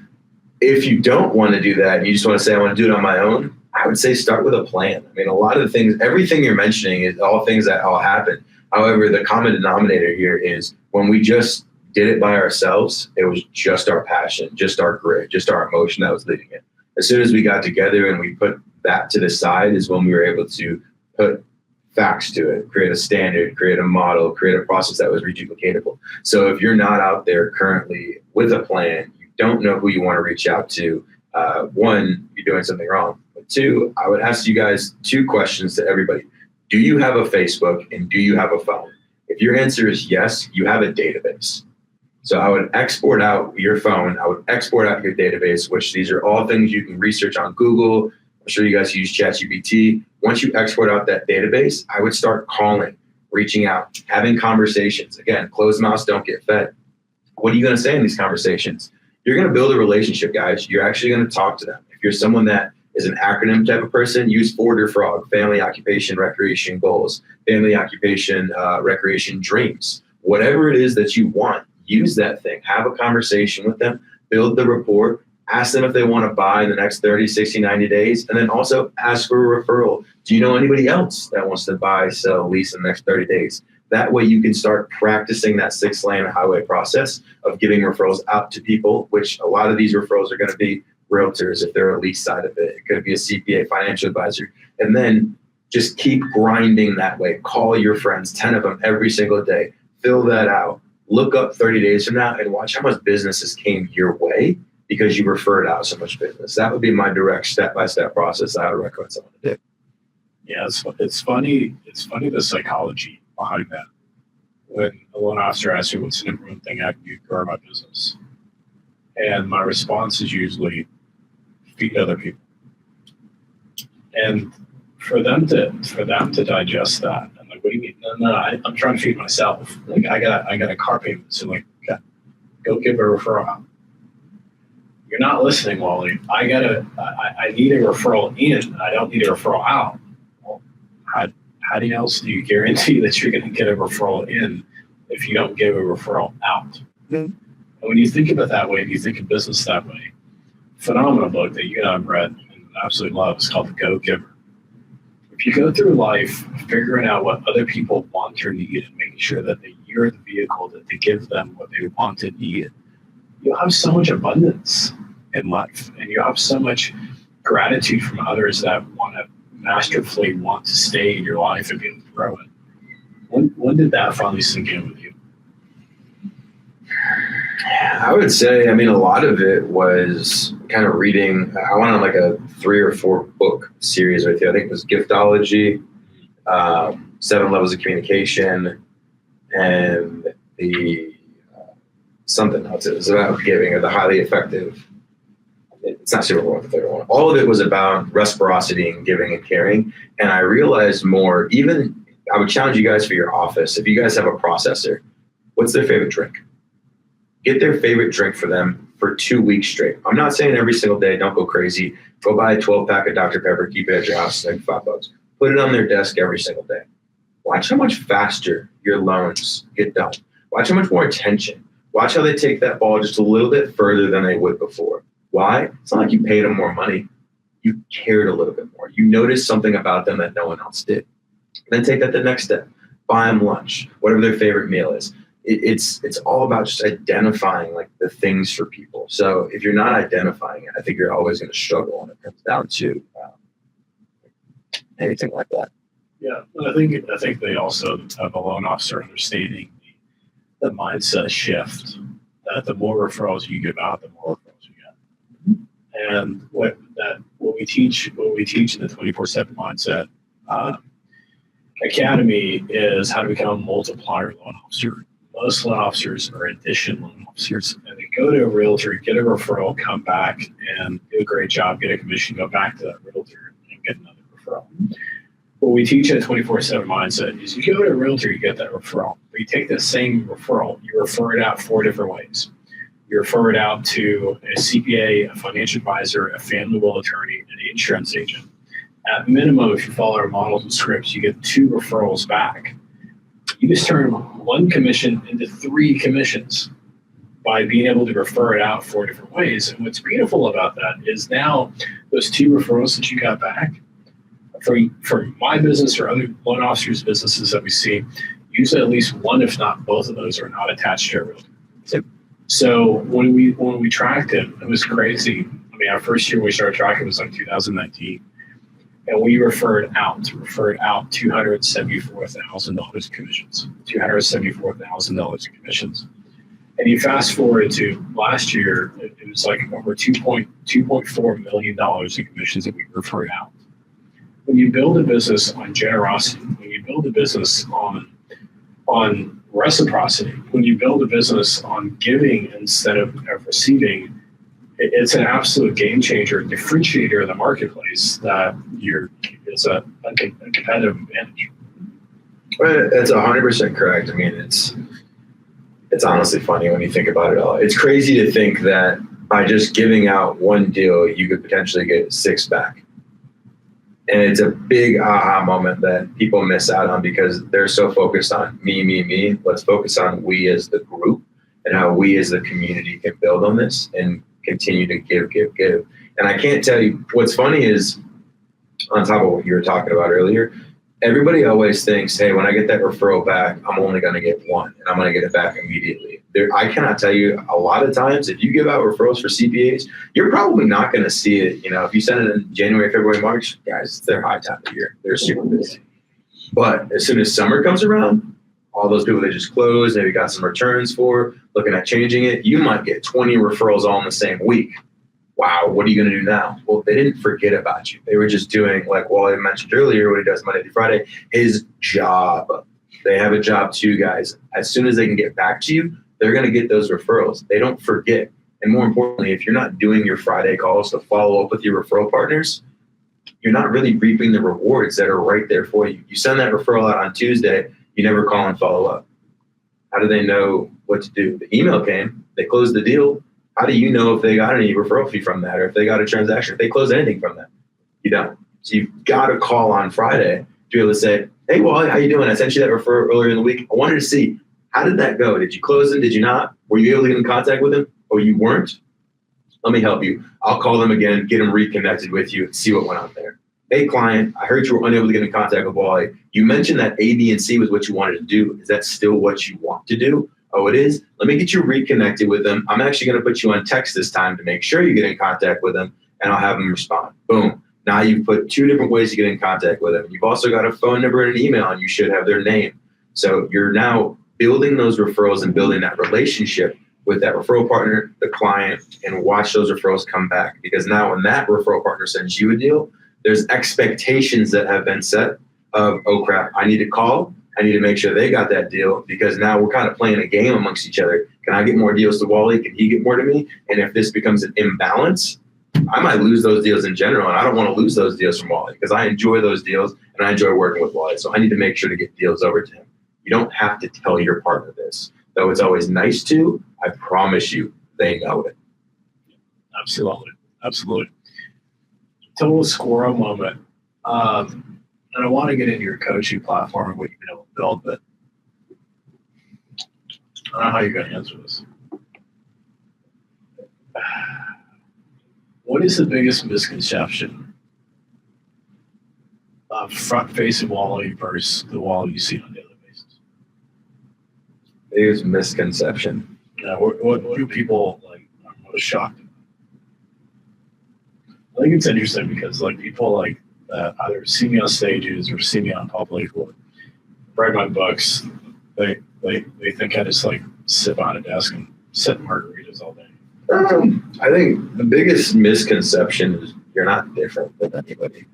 If you don't want to do that and you just want to say, I want to do it on my own, I would say start with a plan. I mean, a lot of the things, everything you're mentioning is all things that all happen. However, the common denominator here is when we just did it by ourselves, it was just our passion, just our grit, just our emotion that was leading it. As soon as we got together and we put that to the side is when we were able to put facts to it, create a standard, create a model, create a process that was reduplicatable. So if you're not out there currently with a plan, you don't know who you want to reach out to, one, you're doing something wrong. But two, I would ask you guys 2 questions to everybody. Do you have a Facebook and do you have a phone? If your answer is yes, you have a database. So I would export out your phone. I would export out your database, which these are all things you can research on Google. I'm sure you guys use ChatGPT. Once you export out that database, I would start calling, reaching out, having conversations. Again, closed mouths don't get fed. What are you going to say in these conversations? You're going to build a relationship, guys. You're actually going to talk to them. If you're someone that is an acronym type of person, use FORD or FROG, family, occupation, recreation, goals, family, occupation, recreation, dreams. Whatever it is that you want, use that thing. Have a conversation with them, build the rapport, ask them if they want to buy in the next 30, 60, 90 days, and then also ask for a referral. Do you know anybody else that wants to buy, sell, lease in the next 30 days? That way you can start practicing that 6-lane highway process of giving referrals out to people, which a lot of these referrals are going to be realtors if they're a lease side of it. It could be a CPA, financial advisor. And then just keep grinding that way. Call your friends, 10 of them every single day. Fill that out. Look up 30 days from now and watch how much businesses came your way because you referred out so much business. That would be my direct step-by-step process I would recommend someone to do. Yeah, it's funny. It's funny the psychology behind that. When a loan officer asks me what's the number one thing I can do to grow my business, and my response is usually feed other people. And for them to digest that, I'm like, what do you mean? No, I'm trying to feed myself. Like I got a car payment, so like, go give a referral out. You're not listening, Wally. I need a referral in. I don't need a referral out. Well, how else do you guarantee that you're going to get a referral in if you don't give a referral out? Mm-hmm. And when you think of it that way, and you think of business that way, phenomenal book that you and I've read and absolutely love is called The Go Giver. If you go through life figuring out what other people want or need and making sure that you're the vehicle that they give them what they want and need, you'll have so much abundance in life, and you'll have so much gratitude from others that want to masterfully want to stay in your life and be able to grow it. When did that finally sink in with you? I would say, a lot of it was kind of reading. I went on like a 3 or 4 book series with you. I think it was Giftology, 7 Levels of Communication, and the something else. It was about giving, or the highly effective. It's not super important, the third one. All of it was about reciprocity and giving and caring. And I realized more, even I would challenge you guys for your office. If you guys have a processor, what's their favorite drink? Get their favorite drink for them for 2 weeks straight. I'm not saying every single day, don't go crazy. Go buy a 12-pack of Dr. Pepper, keep it at your house, like $5. Put it on their desk every single day. Watch how much faster your loans get done. Watch how much more attention. Watch how they take that ball just a little bit further than they would before. Why? It's not like you paid them more money. You cared a little bit more. You noticed something about them that no one else did. Then take that to the next step. Buy them lunch, whatever their favorite meal is. It's all about just identifying like the things for people. So if you're not identifying it, I think you're always going to struggle when it comes down to anything like that. Yeah, I think they also have a loan officer understanding the mindset shift that the more referrals you give out, the more referrals you get. And what we teach in the 24/7 mindset academy is how to become a multiplier loan officer. Most loan officers are addition loan officers, and they go to a realtor, get a referral, come back and do a great job, get a commission, go back to that realtor and get another referral. What we teach at 24/7 mindset is you go to a realtor, you get that referral. But you take that same referral, you refer it out 4 different ways. You refer it out to a CPA, a financial advisor, a family will attorney, and an insurance agent. At minimum, if you follow our models and scripts, you get 2 referrals back. You just turn 1 commission into 3 commissions. by being able to refer it out 4 different ways. And what's beautiful about that is now those 2 referrals that you got back from my business or other loan officers' businesses that we see, usually at least one, if not both of those, are not attached to a realtor. Yep. So when we tracked it, it was crazy. I mean, our first year we started tracking was like 2019. And we referred out $274,000 commissions, $274,000 commissions. And you fast forward to last year, it was like over $2.4 million in commissions that we referred out. When you build a business on generosity, when you build a business on reciprocity, when you build a business on giving instead of receiving, it's an absolute game changer, differentiator in the marketplace that it's a competitive advantage. Well, that's 100% correct. I mean, it's honestly funny when you think about it all. It's crazy to think that by just giving out one deal, you could potentially get 6 back. And it's a big aha moment that people miss out on because they're so focused on me. Let's focus on we as the group and how we as the community can build on this and continue to give. And I can't tell you, what's funny is, on top of what you were talking about earlier, everybody always thinks, hey, when I get that referral back, I'm only going to get 1 and I'm going to get it back immediately. I cannot tell you, a lot of times, if you give out referrals for CPAs, you're probably not going to see it. If you send it in January, February, March, guys, it's their high time of year. They're super busy. But as soon as summer comes around, all those people they just closed, maybe got some returns for, looking at changing it, you might get 20 referrals all in the same week. Wow, what are you going to do now? Well, they didn't forget about you. They were just doing, like Wally mentioned earlier, what he does Monday through Friday, his job. They have a job too, guys. As soon as they can get back to you, they're going to get those referrals. They don't forget. And more importantly, if you're not doing your Friday calls to follow up with your referral partners, you're not really reaping the rewards that are right there for you. You send that referral out on Tuesday, you never call and follow up. How do they know what to do? The email came, they closed the deal. How do you know if they got any referral fee from that or if they got a transaction, if they closed anything from that? You don't. So you've got to call on Friday to be able to say, hey, Wally, how you doing? I sent you that referral earlier in the week. I wanted to see, how did that go? Did you close them? Did you not? Were you able to get in contact with them? Or you weren't? Let me help you. I'll call them again, get them reconnected with you, and see what went on there. Hey, client, I heard you were unable to get in contact with Wally. You mentioned that A, B, and C was what you wanted to do. Is that still what you want to do? Oh, it is? Let me get you reconnected with them. I'm actually going to put you on text this time to make sure you get in contact with them, and I'll have them respond. Boom. Now you've put 2 different ways to get in contact with them. You've also got a phone number and an email, and you should have their name. So you're now building those referrals and building that relationship with that referral partner, the client, and watch those referrals come back. Because now when that referral partner sends you a deal, there's expectations that have been set of, oh crap, I need to call. I need to make sure they got that deal because now we're kind of playing a game amongst each other. Can I get more deals to Wally? Can he get more to me? And if this becomes an imbalance, I might lose those deals in general. And I don't want to lose those deals from Wally because I enjoy those deals and I enjoy working with Wally. So I need to make sure to get deals over to him. You don't have to tell your partner this, though it's always nice to. I promise you, they know it. Absolutely. Total squirrel moment. And I want to get into your coaching platform and what you've been able to build, but I don't know how you're going to answer this. What is the biggest misconception of front-facing Wally versus the Wally you see on a daily basis? Biggest misconception. Yeah, what do people are most shocked about? I think it's interesting because people either see me on stages or see me on public or write my books. They think I just sit on a desk and sip margaritas all day. I think the biggest misconception is you're not different than anybody.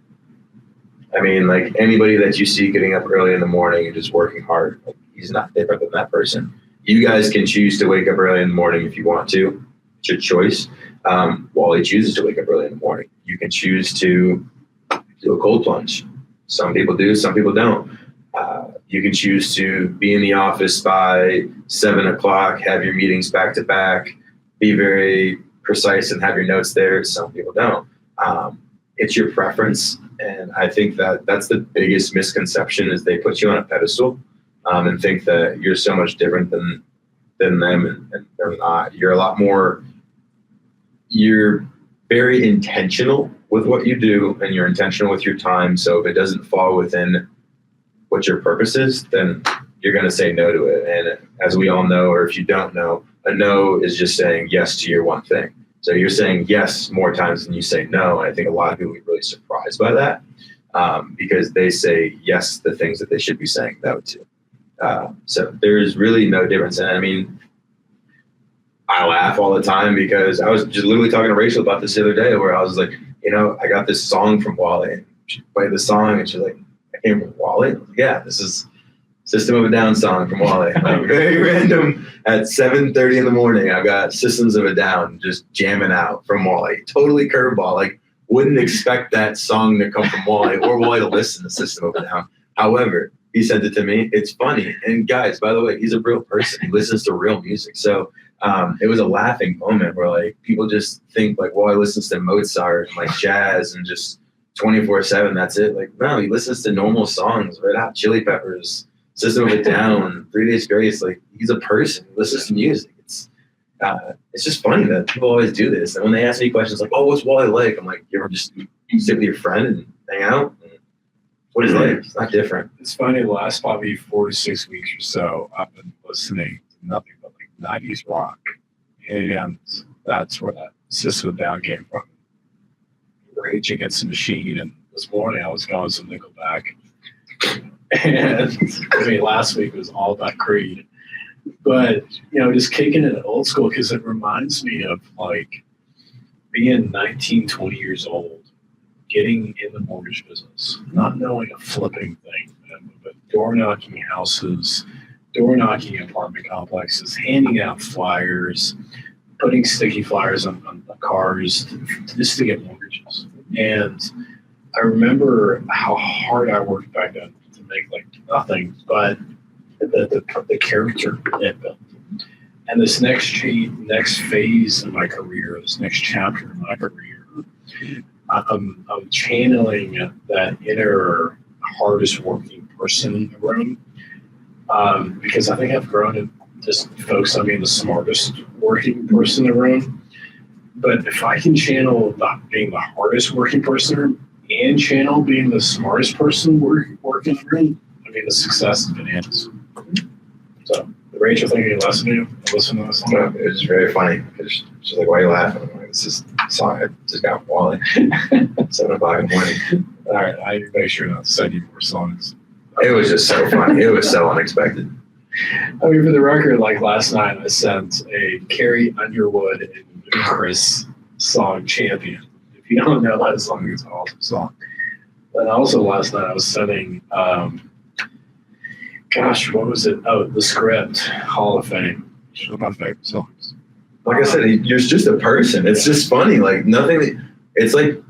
I mean, anybody that you see getting up early in the morning and just working hard, he's not different than that person. You guys can choose to wake up early in the morning if you want to. It's your choice. Wally chooses to wake up early in the morning. You can choose to do a cold plunge. Some people do, some people don't. You can choose to be in the office by 7 o'clock, have your meetings back to back, be very precise and have your notes there. Some people don't. It's your preference. And I think that that's the biggest misconception is they put you on a pedestal and think that you're so much different than than them and they're not. You're a lot more, you're very intentional with what you do and you're intentional with your time. So if it doesn't fall within what your purpose is, then you're going to say no to it. And as we all know, or if you don't know, a no is just saying yes to your one thing. So you're saying yes more times than you say no. And I think a lot of people get really surprised by that because they say yes to the things that they should be saying no to. So there's really no difference. And I mean, I laugh all the time because I was just literally talking to Rachel about this the other day where I was like, you know, I got this song from Wally. And she played the song and she's like, I came from Wally? Yeah, this is System of a Down song from Wally. Like, very random at 7:30 in the morning. I've got Systems of a Down just jamming out from Wally. Totally curveball. Like, wouldn't expect that song to come from Wally or Wally to listen to System of a Down. However, he sent it to me. It's funny. And guys, by the way, he's a real person. He listens to real music. So it was a laughing moment where like people just think like, well, he listens to Mozart and like jazz and just 24/7. That's it. Like, no, he listens to normal songs, Red Hot Chili Peppers, System of a Down, 3 Days Grace. Like, he's a person. He listens to music. It's just funny that people always do this. And when they ask me questions like, oh, what's Wally like? I'm like, you ever just sit with your friend and hang out? What is it like? It's not different. It's funny, the last probably 4 to 6 weeks or so, I've been listening to nothing but like 90s rock. And that's where that System of a Down came from. Rage Against the Machine. And this morning I was going some Nickelback. And I mean, last week was all about Creed. But, you know, just kicking it old school because it reminds me of like being 19, 20 years old. Getting in the mortgage business, not knowing a flipping thing, but door knocking houses, door knocking apartment complexes, handing out flyers, putting sticky flyers on cars just to get mortgages. And I remember how hard I worked back then to make like nothing, but the character it built. And this next phase in my career, this next chapter in my career, I'm channeling that inner hardest working person in the room because I think I've grown to just focus on being the smartest working person in the room. But if I can channel being the hardest working person and channel being the smartest person working in the room, I mean, the success is bananas. So, Rachel, think you listen to this song? No, it was very funny. She's like, why are you laughing? I'm like, this is a song I just got Wally. 7 o'clock in the morning. All right, I make sure not to send you more songs. It was just so funny. It was so unexpected. I mean, for the record, like last night, I sent a Carrie Underwood and Chris song, Champion. If you don't know that song, it's an awesome song. And also last night, I was sending, what was it? Oh, The Script, Hall of Fame. One of my favorite songs. Like I said, you're just a person. It's just funny. Like nothing. It's like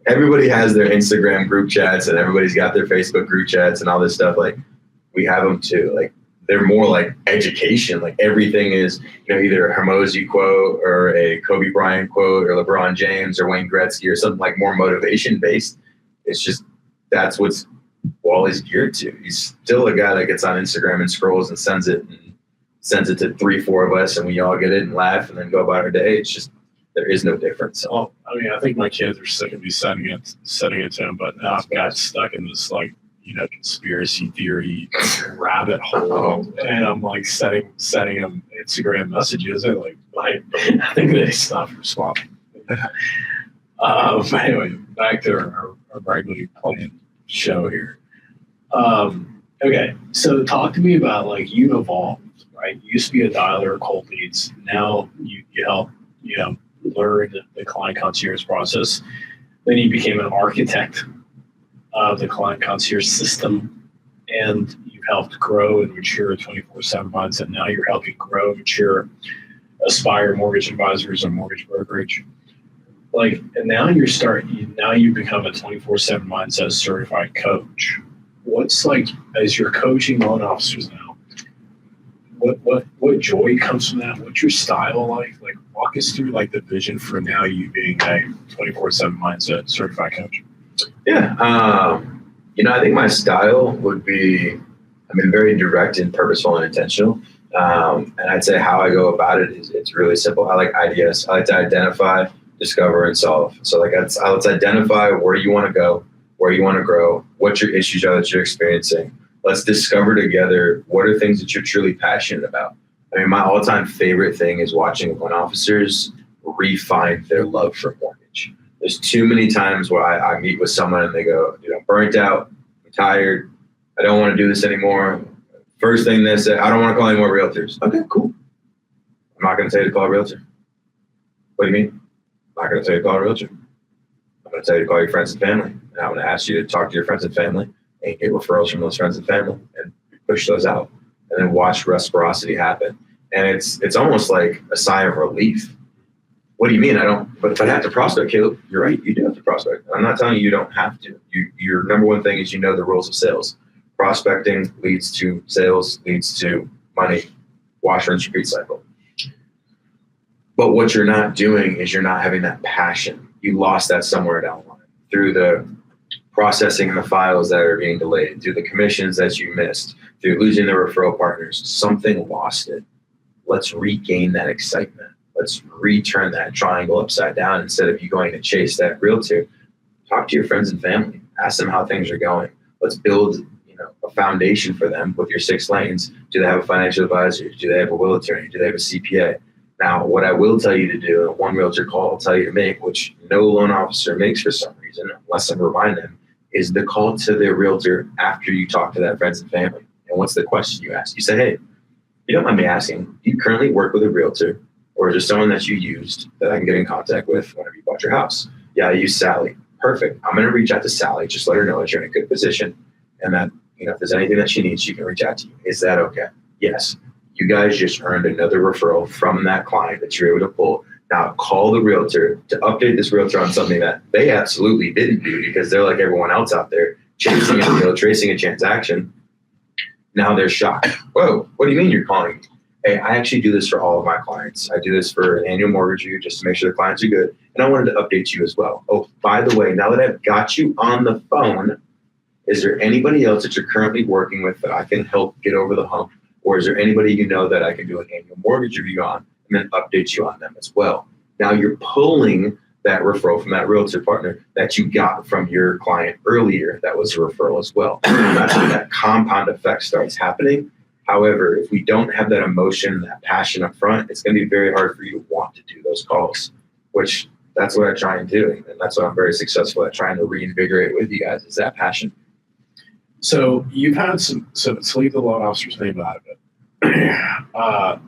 everybody has their Instagram group chats and everybody's got their Facebook group chats and all this stuff. Like we have them too. Like they're more like education. Like everything is, you know, either a Hermosi quote or a Kobe Bryant quote or LeBron James or Wayne Gretzky or something like more motivation based. It's just that's what's Wally's geared to. He's still a guy that gets on Instagram and scrolls and sends it to 3-4 of us and we all get it and laugh and then go about our day. It's just there is no difference. Oh, I mean, I think my kids are sick of me sending it to them, but now I've got stuck in this like, you know, conspiracy theory rabbit hole, and I'm like sending them Instagram messages. And like, I think they stopped responding. But anyway, back to our regularly planned show here. Okay, so talk to me about like you've evolved, right? You used to be a dialer of cold leads. Now you help, you know, learn the client concierge process. Then you became an architect of the Client Concierge System, and you've helped grow and mature a 24/7 mindset. Now you're helping grow and mature Aspire mortgage advisors and mortgage brokerage. Like, and now you become a 24/7 mindset certified coach. What's like, as you're coaching loan officers now, what joy comes from that? What's your style like? Like, walk us through like the vision for now you being a 24/7 mindset certified coach. Yeah. You know, I think my style would be, very direct and purposeful and intentional. And I'd say how I go about it is it's really simple. I like IDS. I like to identify, discover, and solve. So let's identify where you want to go, where you want to grow, what your issues are that you're experiencing. Let's discover together what are things that you're truly passionate about. I mean, my all-time favorite thing is watching loan officers refine their love for mortgage. There's too many times where I meet with someone and they go, I'm burnt out, I'm tired, I don't want to do this anymore. First thing they say, I don't want to call any more realtors. Okay, cool. I'm not going to tell you to call a realtor. What do you mean? I'm not going to tell you to call a realtor. I'm going to tell you to call your friends and family. And I'm going to ask you to talk to your friends and family and get referrals from those friends and family and push those out. And then watch reciprocity happen. And it's almost like a sigh of relief. What do you mean? But if I have to prospect, Caleb, you're right. You do have to prospect. I'm not telling you don't have to. Your number one thing is the rules of sales. Prospecting leads to sales, leads to money, wash, rinse, repeat cycle. But what you're not doing is you're not having that passion. You lost that somewhere down the line through the processing of the files that are being delayed, through the commissions that you missed, through losing the referral partners. Something lost it. Let's regain that excitement. Let's return that triangle upside down. Instead of you going to chase that realtor, talk to your friends and family. Ask them how things are going. Let's build a foundation for them with your 6 lanes. Do they have a financial advisor? Do they have a will attorney? Do they have a CPA? Now, what I will tell you to do, and one realtor call I'll tell you to make, which no loan officer makes for some reason, unless I remind them, is the call to their realtor after you talk to that friends and family. And what's the question you ask? You say, hey, you don't mind me asking, do you currently work with a realtor, or is there someone that you used that I can get in contact with whenever you bought your house? Yeah, I use Sally. Perfect. I'm going to reach out to Sally. Just let her know that you're in a good position and that if there's anything that she needs, she can reach out to you. Is that okay? Yes. You guys just earned another referral from that client that you're able to pull. Now call the realtor to update this realtor on something that they absolutely didn't do because they're like everyone else out there chasing a deal, tracing a transaction. Now they're shocked. Whoa, what do you mean you're calling me? Hey, I actually do this for all of my clients. I do this for an annual mortgage review just to make sure the clients are good. And I wanted to update you as well. Oh, by the way, now that I've got you on the phone, is there anybody else that you're currently working with that I can help get over the hump? Or is there anybody that I can do an annual mortgage review on and then update you on them as well? Now you're pulling that referral from that realtor partner that you got from your client earlier. That was a referral as well. That's when that compound effect starts happening. However, if we don't have that emotion, that passion up front, it's going to be very hard for you to want to do those calls, which that's what I try and do. And that's what I'm very successful at trying to reinvigorate with you guys is that passion. So you've had so let's leave the loan officer's name out of it.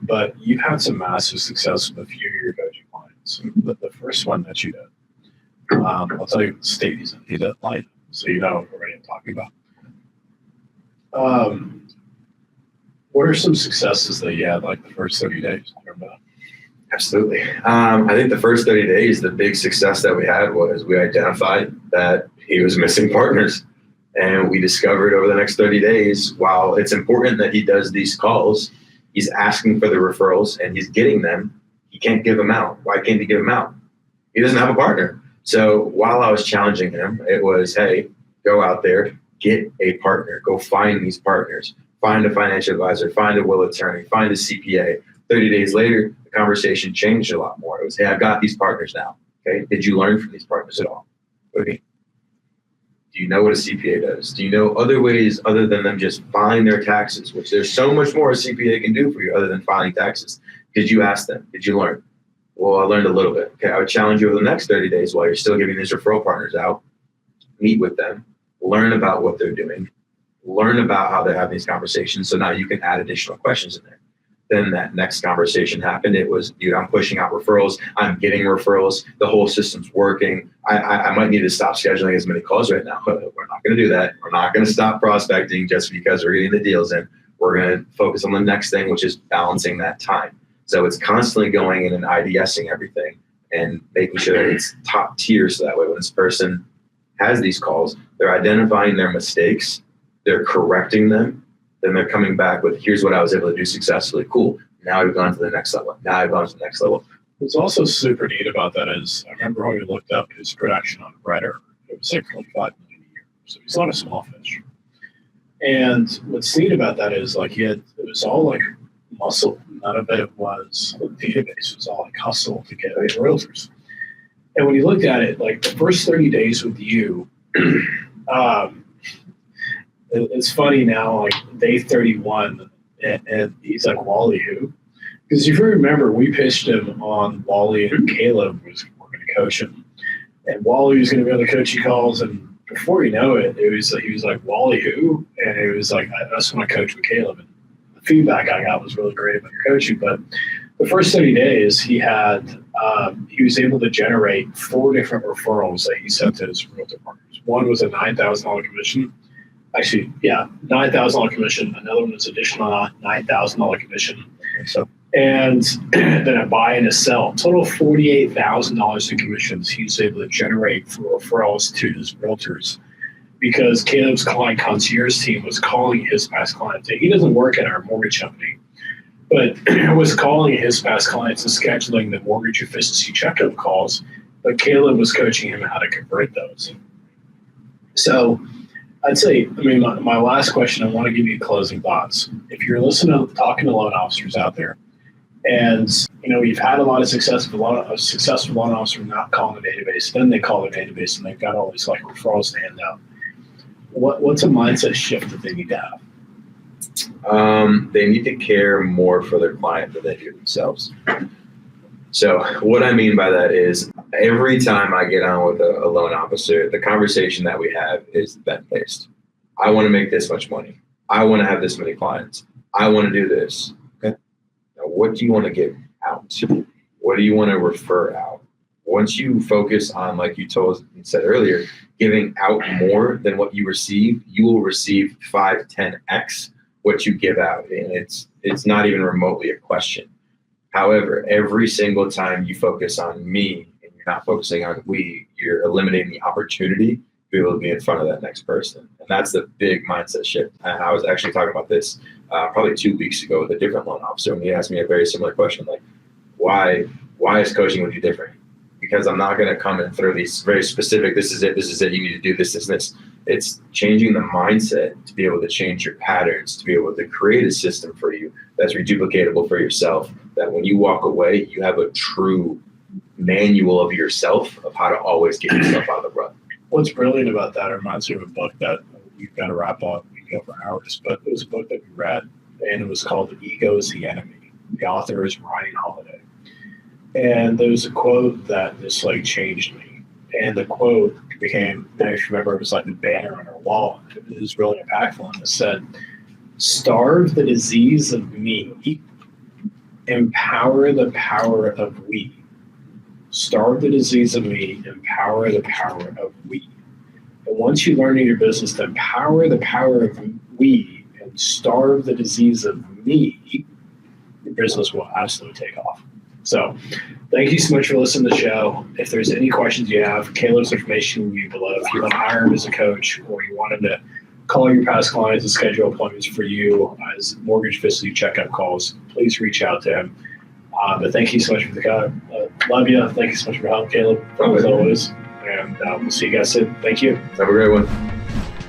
But you've had some massive success with a few of your go-to clients. But the first one that you did, I'll tell you the state he's in. He's at Light, so you know already I'm talking about. What are some successes that you had like the first 30 days? Absolutely. I think the first 30 days, the big success that we had was we identified that he was missing partners. And we discovered over the next 30 days, while it's important that he does these calls, he's asking for the referrals and he's getting them. He can't give them out. Why can't he give them out? He doesn't have a partner. So while I was challenging him, it was, hey, go out there, get a partner, go find these partners, find a financial advisor, find a will attorney, find a CPA. 30 days later, the conversation changed a lot more. It was, hey, I've got these partners now. Okay, did you learn from these partners at all? What do you mean? Do you know what a CPA does? Do you know other ways other than them just filing their taxes, which there's so much more a CPA can do for you other than filing taxes? Did you ask them? Did you learn? Well, I learned a little bit. Okay, I would challenge you over the next 30 days while you're still giving these referral partners out, meet with them, learn about what they're doing, learn about how they're having these conversations. So now you can add additional questions in there. Then that next conversation happened. It was, dude, I'm pushing out referrals. I'm getting referrals. The whole system's working. I might need to stop scheduling as many calls right now. But we're not going to do that. We're not going to stop prospecting just because we're getting the deals in. We're going to focus on the next thing, which is balancing that time. So it's constantly going in and IDSing everything and making sure that it's top tier. So that way, when this person has these calls, they're identifying their mistakes, they're correcting them, then they're coming back with, here's what I was able to do successfully. Cool. Now I've gone to the next level. What's also super neat about that is, I remember when we looked up his production on Reddit, it was like $25 million a year. So he's not a small fish. And what's neat about that is like it was all like muscle. None of it was a database. It was all like hustle to get realtors. And when you looked at it, like the first 30 days with you, it's funny now, like day 31, and he's like, Wally who? Because if you remember, we pitched him on Wally and Caleb were going to coach him. And Wally was going to be on the coaching calls, and before you know it, he was like, Wally who? And it was like, I just want to coach with Caleb. And the feedback I got was really great about your coaching. But the first 30 days, he was able to generate 4 different referrals that he sent to his realtor partners. One was a $9,000 commission. Actually, yeah, $9,000 commission. Another one was additional $9,000 commission. So, and then a buy and a sell. Total $48,000 in commissions he was able to generate for referrals to his realtors, because Caleb's Client Concierge team was calling his past clients. He doesn't work at our mortgage company, but was calling his past clients and scheduling the mortgage efficiency checkup calls. But Caleb was coaching him how to convert those. So I'd say, my last question, I want to give you closing thoughts. If you're listening, talking to loan officers out there, and you've had a lot of successful loan officer not calling the database, then they call the database and they've got all these like referrals to hand out. What's a mindset shift that they need to have? They need to care more for their client than they do themselves. So what I mean by that is, every time I get on with a loan officer, the conversation that we have is event-based. I want to make this much money. I want to have this many clients. I want to do this. Okay. Now, what do you want to give out? What do you want to refer out? Once you focus on, like you said earlier, giving out more than what you receive, you will receive 5, 10x what you give out. And it's not even remotely a question. However, every single time you focus on me and you're not focusing on we, you're eliminating the opportunity to be able to be in front of that next person. And that's the big mindset shift. And I was actually talking about this probably 2 weeks ago with a different loan officer, and he asked me a very similar question, like, why is coaching with you different? Because I'm not going to come and throw these very specific, this is it, you need to do this, this, and this. It's changing the mindset to be able to change your patterns, to be able to create a system for you that's reduplicatable for yourself, that when you walk away, you have a true manual of yourself of how to always get yourself out of the rut. What's brilliant about that reminds me of a book that we've got to wrap up. We can go for hours, but it was a book that we read, and it was called The Ego is the Enemy. The author is Ryan Holiday. And there was a quote that just like changed me. And the quote became, I remember, it was like the banner on our wall. It was really impactful. And it said, starve the disease of me, empower the power of we. Starve the disease of me, empower the power of we. And once you learn in your business to empower the power of we and starve the disease of me, your business will absolutely take off. So thank you so much for listening to the show. If there's any questions you have, Caleb's information will be below. If you want to hire him as a coach, or you want him to call your past clients and schedule appointments for you as mortgage efficiency checkup calls, please reach out to him. But thank you so much for the call. Love you. Thank you so much for help, Caleb, as always. And we'll see you guys soon. Thank you. Have a great one.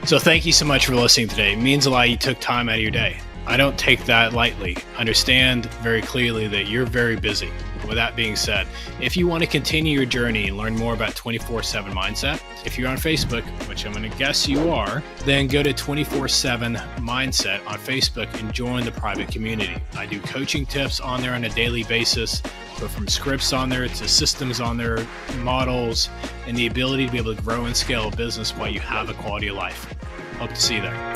So thank you so much for listening today. It means a lot you took time out of your day. I don't take that lightly. Understand very clearly that you're very busy. With that being said, if you want to continue your journey and learn more about 24/7 Mindset, if you're on Facebook, which I'm going to guess you are, then go to 24/7 Mindset on Facebook and join the private community. I do coaching tips on there on a daily basis, but from scripts on there to systems on there, models, and the ability to be able to grow and scale a business while you have a quality of life. Hope to see you there.